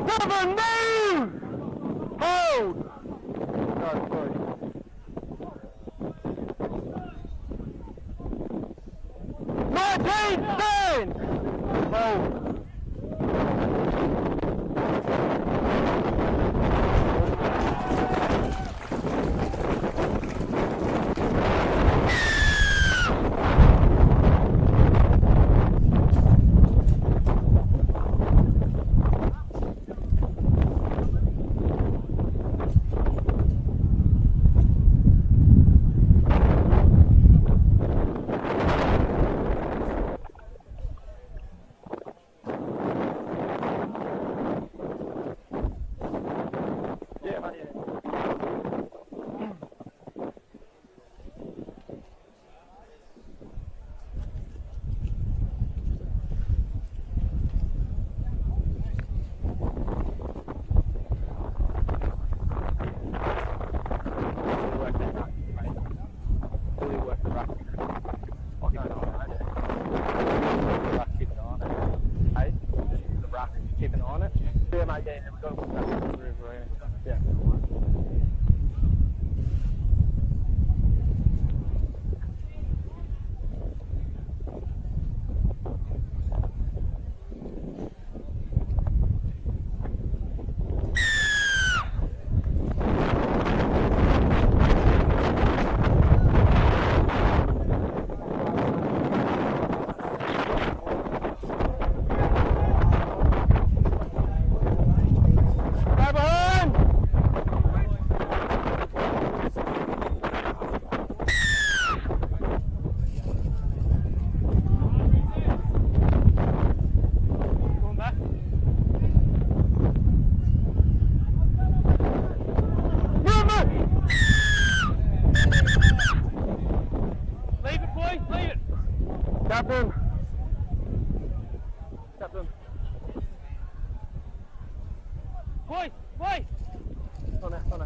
7, move! Hold! Go, 3. 19, stand! Hold.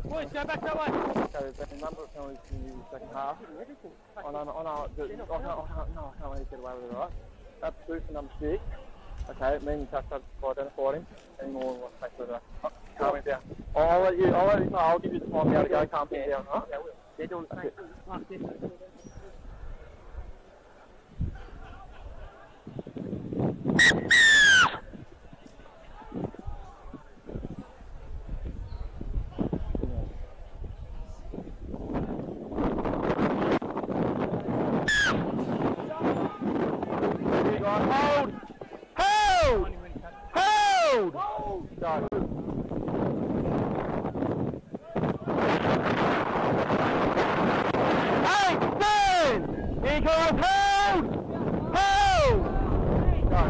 Boys, go back that way. Okay, there's been a number of penalties in the second half. I can't let you get away with it, right? That's 2 for number 6. Okay, it means that's identified him. Any more we'll take further. Calm him down. I'll let you know. I'll give you the time to be able to go calm him down, right? Yeah, I will. They're doing the same thing. Like this. Hold! Hold! Hold! Go. 18! Here goes, hold! Hold! Go.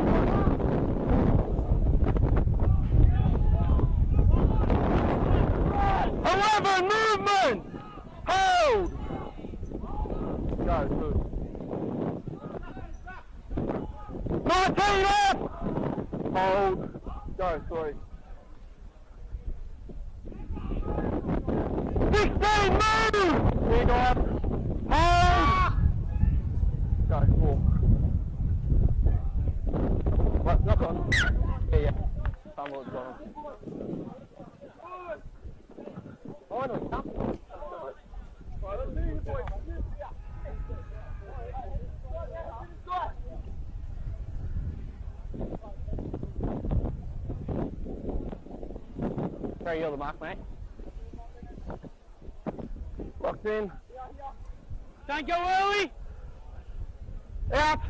11, movement! Hold! Go, good. 19 up! Hold. Go, 3. 16, move! Here, guys. Hold! Go, 4. What, not on? Yeah. Someone's gone. Finally, come. Very yield the mark, mate. Locked in. Don't go early. Out.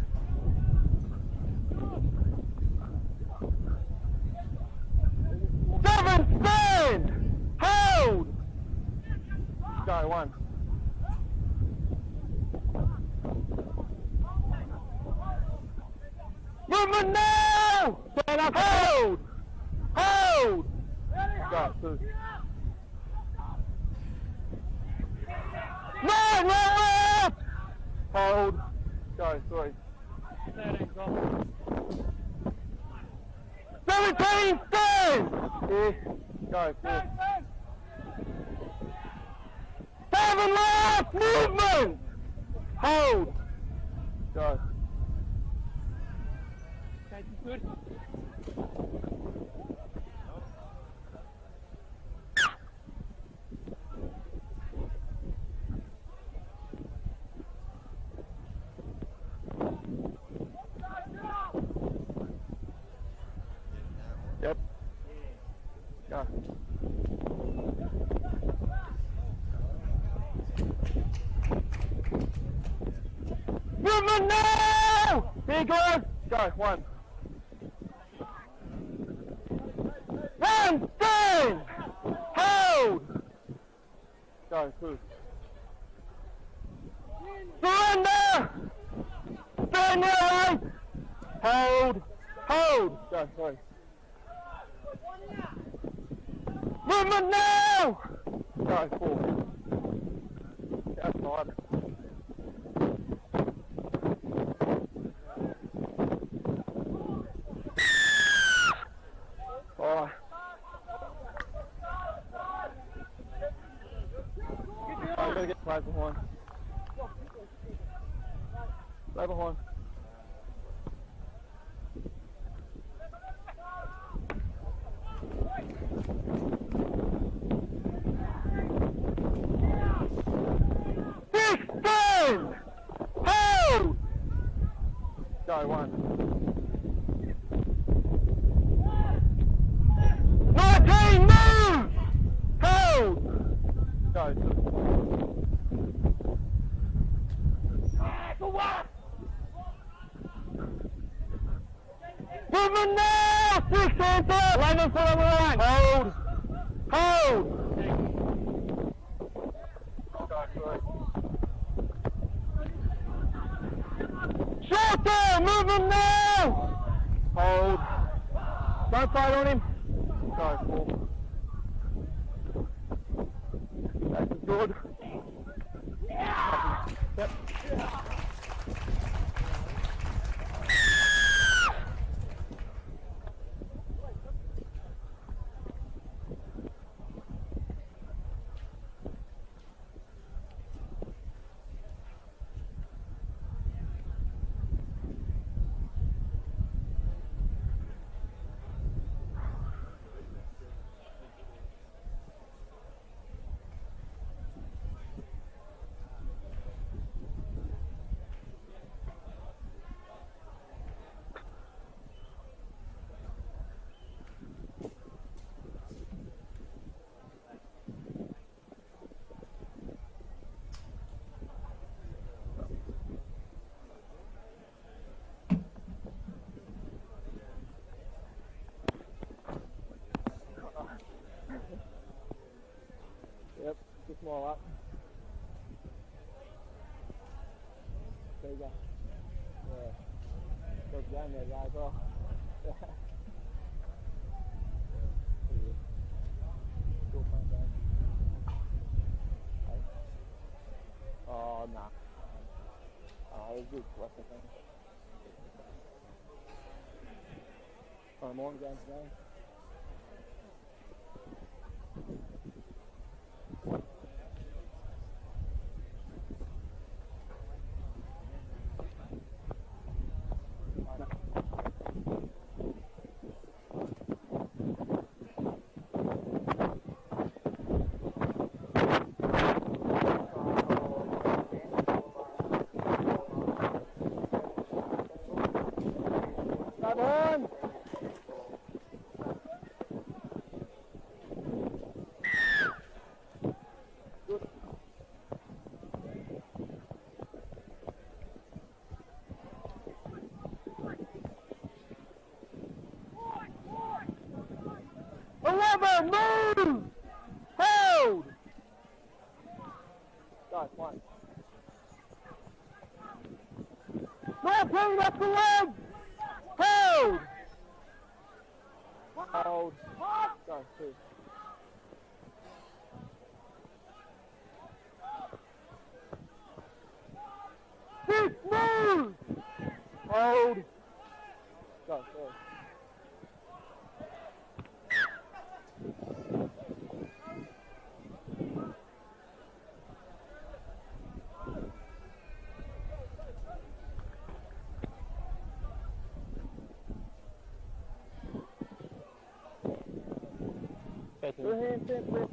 Seven, stand. Hold. Go, 1. Movement now. Stand up. Hold. Hold. Go, 2. No, left! Hold. Go, 3. 17, stand! Yeah. Go, 4. 7 left! Movement! Hold. Go. Okay, good. Yep. Go. Movement now! Here goes. Go, 1. 1, stand! Hold! Go, 2. Surrender! Stand now, right? Hold! Hold! Go, 3. Movement now! Go, 4. Outside. Alright. I'm gonna get played behind. Play behind. Hold! Go, 1. 19, move! Hold! Go, 2. Movement now! 6 hands up! 11 for the line! Hold! Hold! Go, 3. Short down, movement now! Hold. Don't fight on him. Go, 4. That's good. Yep. Just more up. There you go. Yeah. Good game there, guys. Well. Still playing game. Hey. Oh, nah. Oh, it was good. Left the thing. More game today. Move! Hold! Guys, one. No, bring up the leg! Hold! Hold. Guys, two. Six, move! Hold! Guys, three. Two hands in, please.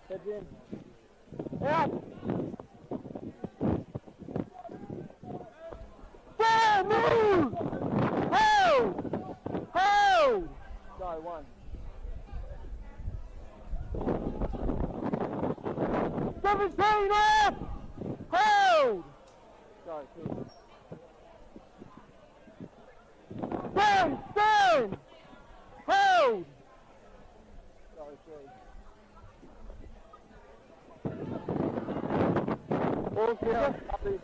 Heads in. Out! Four, move! Hold! Hold! Sorry, one. 17 off! Hold! Sorry, two. Stand! Stand! Hold! Sorry, three. Ball down, copy.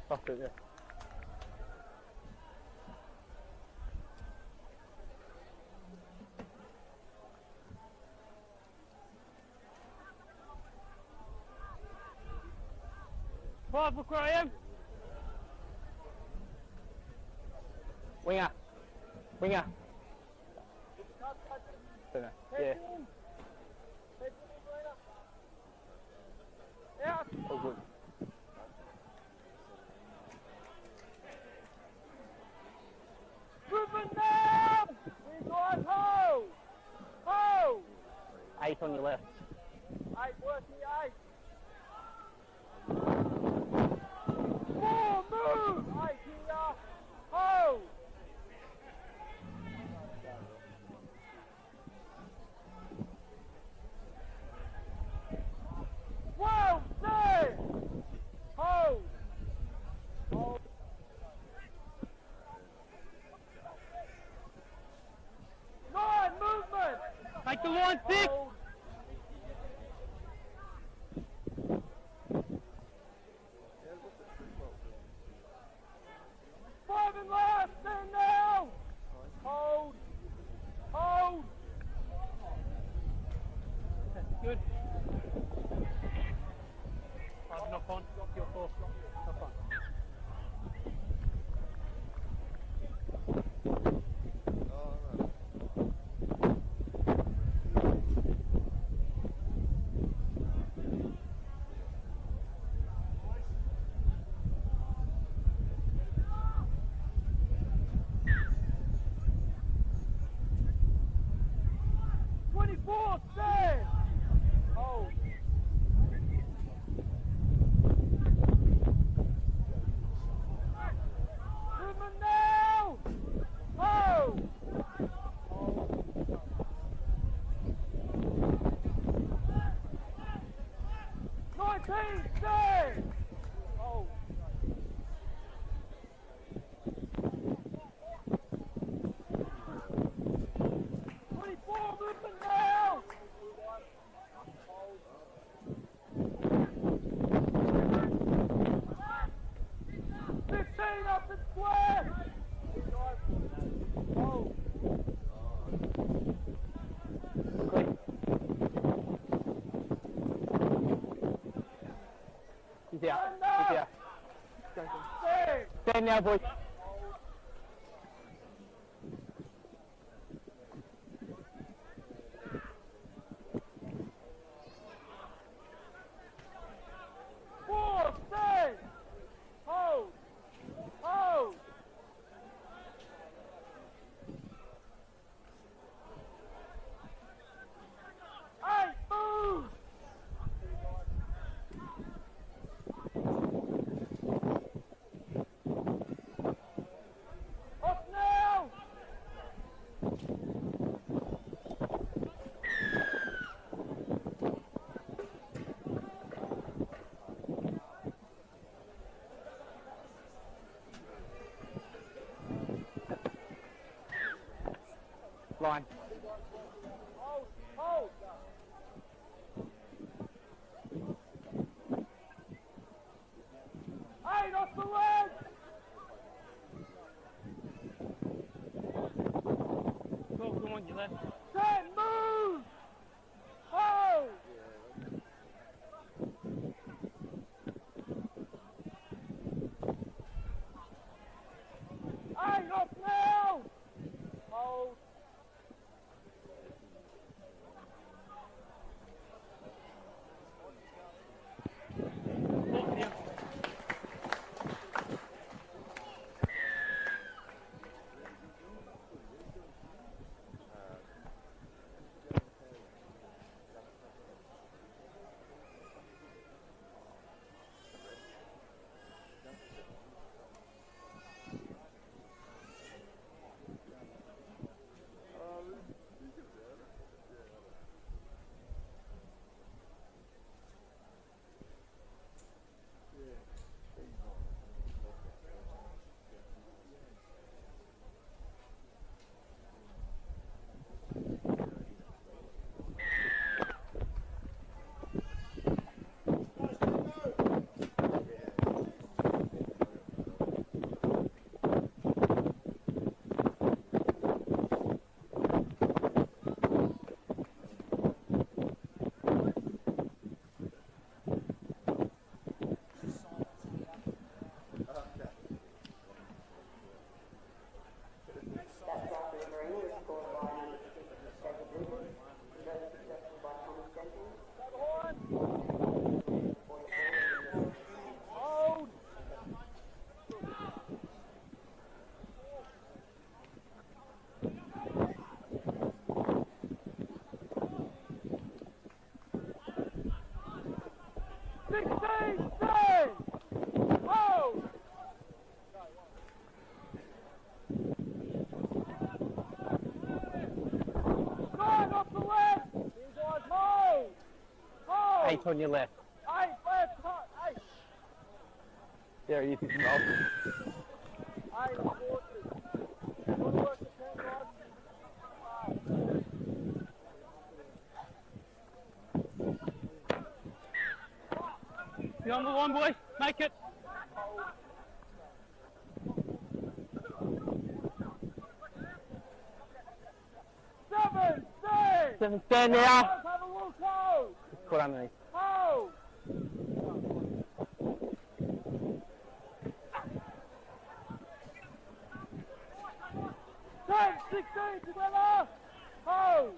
That's it, yeah. Five for Graham. Winger. Winger. Yeah. All good. Movement now! We got ho! Ho! 8 on your left. 8 working 8. 4 move! 8 here. Ho! Well done! Ho! Ho! Nine movement! Take the line 6! Hold. Five and last, 10 now! Hold! Hold! Good. Five knock on, your 4, knock on. Stand! Hold! Movement now! Hold! Hold! 19, stand! Hold! 24, movement now! 15 up and square! Hold! He's out. He's out. Stand now, boys. Four, stay! Hold! Hold! 8, move! Up now! Line. Hold! Hold! 8 off the leg! Go on, you left. 10, move! Hold! Eight off now! Hold! 8 on your left. There he is, he's involved. Get on the line, boys. Make it. Seven, stand now. Just put underneath. 16 together. Hold.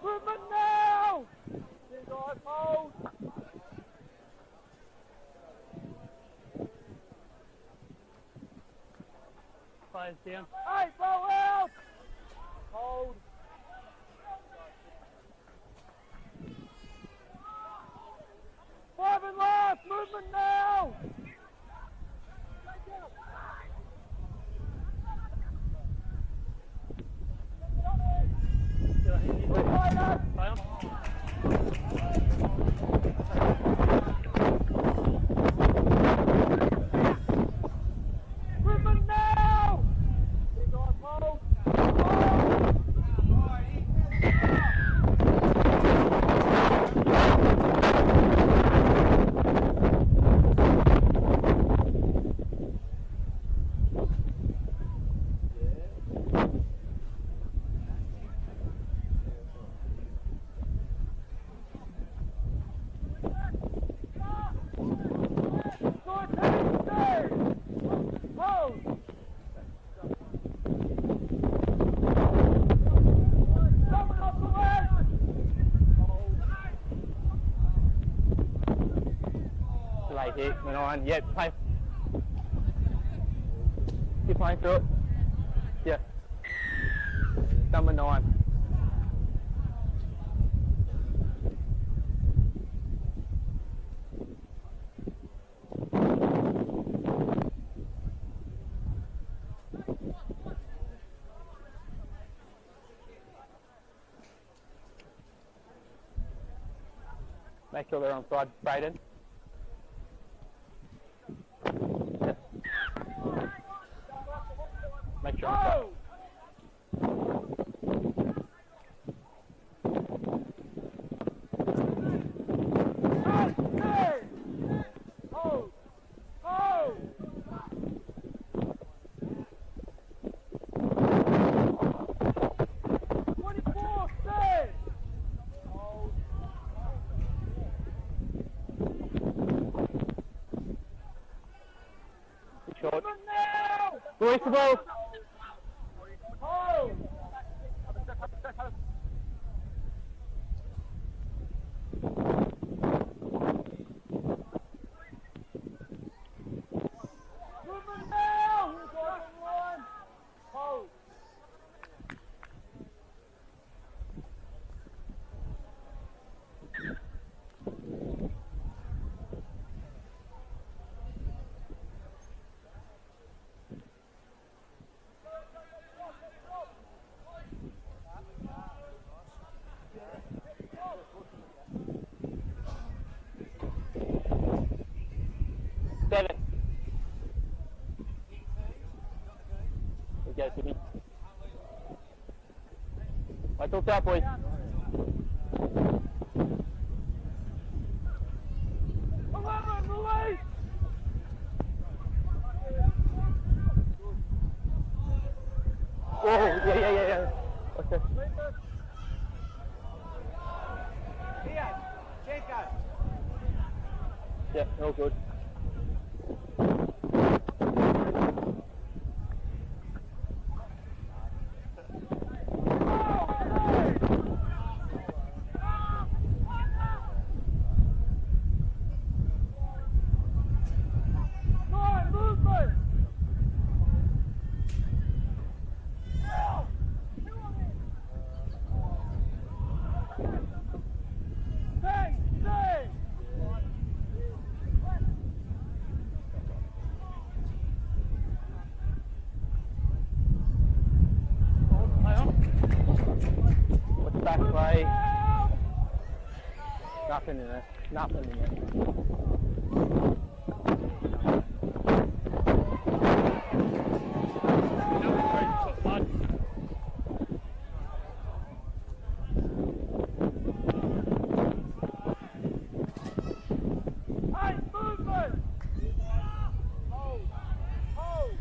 Movement now. Here guys, hold. Players down. Hey, ball out. Hold. Five and last, movement now! Movement now! Big guys, hold! Late hit, went on. Yeah, play. Keep playing through it. Yeah. Number 9. Make sure they're on side, Braden. Yeah. Make sure on side. Hold! Hold! Stay! Hold! Short. Now! Release the ball. Hold! Movement now! Here's one. Hold! Seven. Okay, Sydney. I took out, boys. Release! Oh, yeah. Okay. Yeah, all good. back play. Nothing in it. Nothing in it. Hey, movement! Hold! Hold!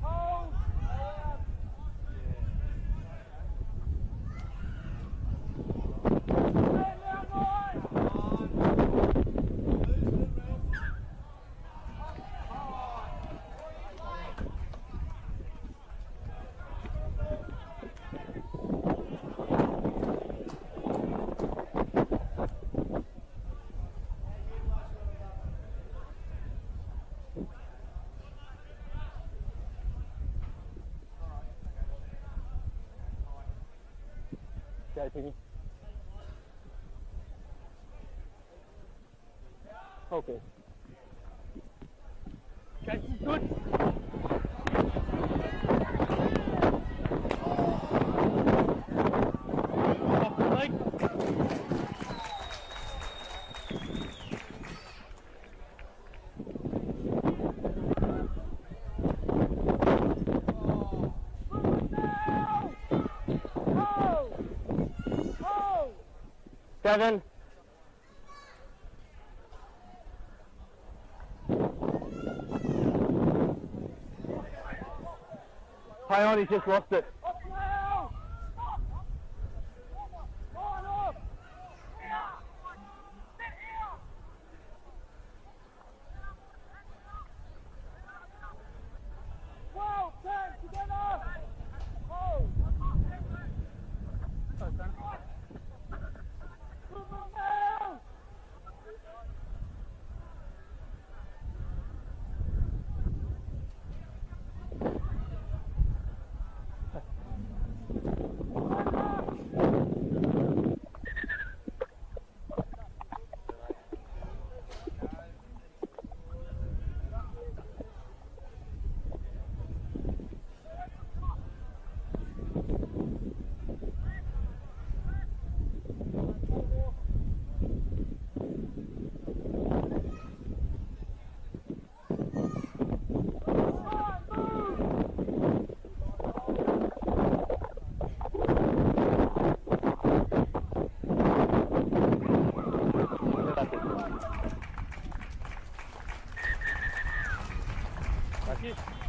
Hold! Go, Piggy. Okay. Jason's good. Off the leg. Seven. Pioneer's just lost it. Up now! Line up! Well, 10 together! Hold! Movement now! That's it.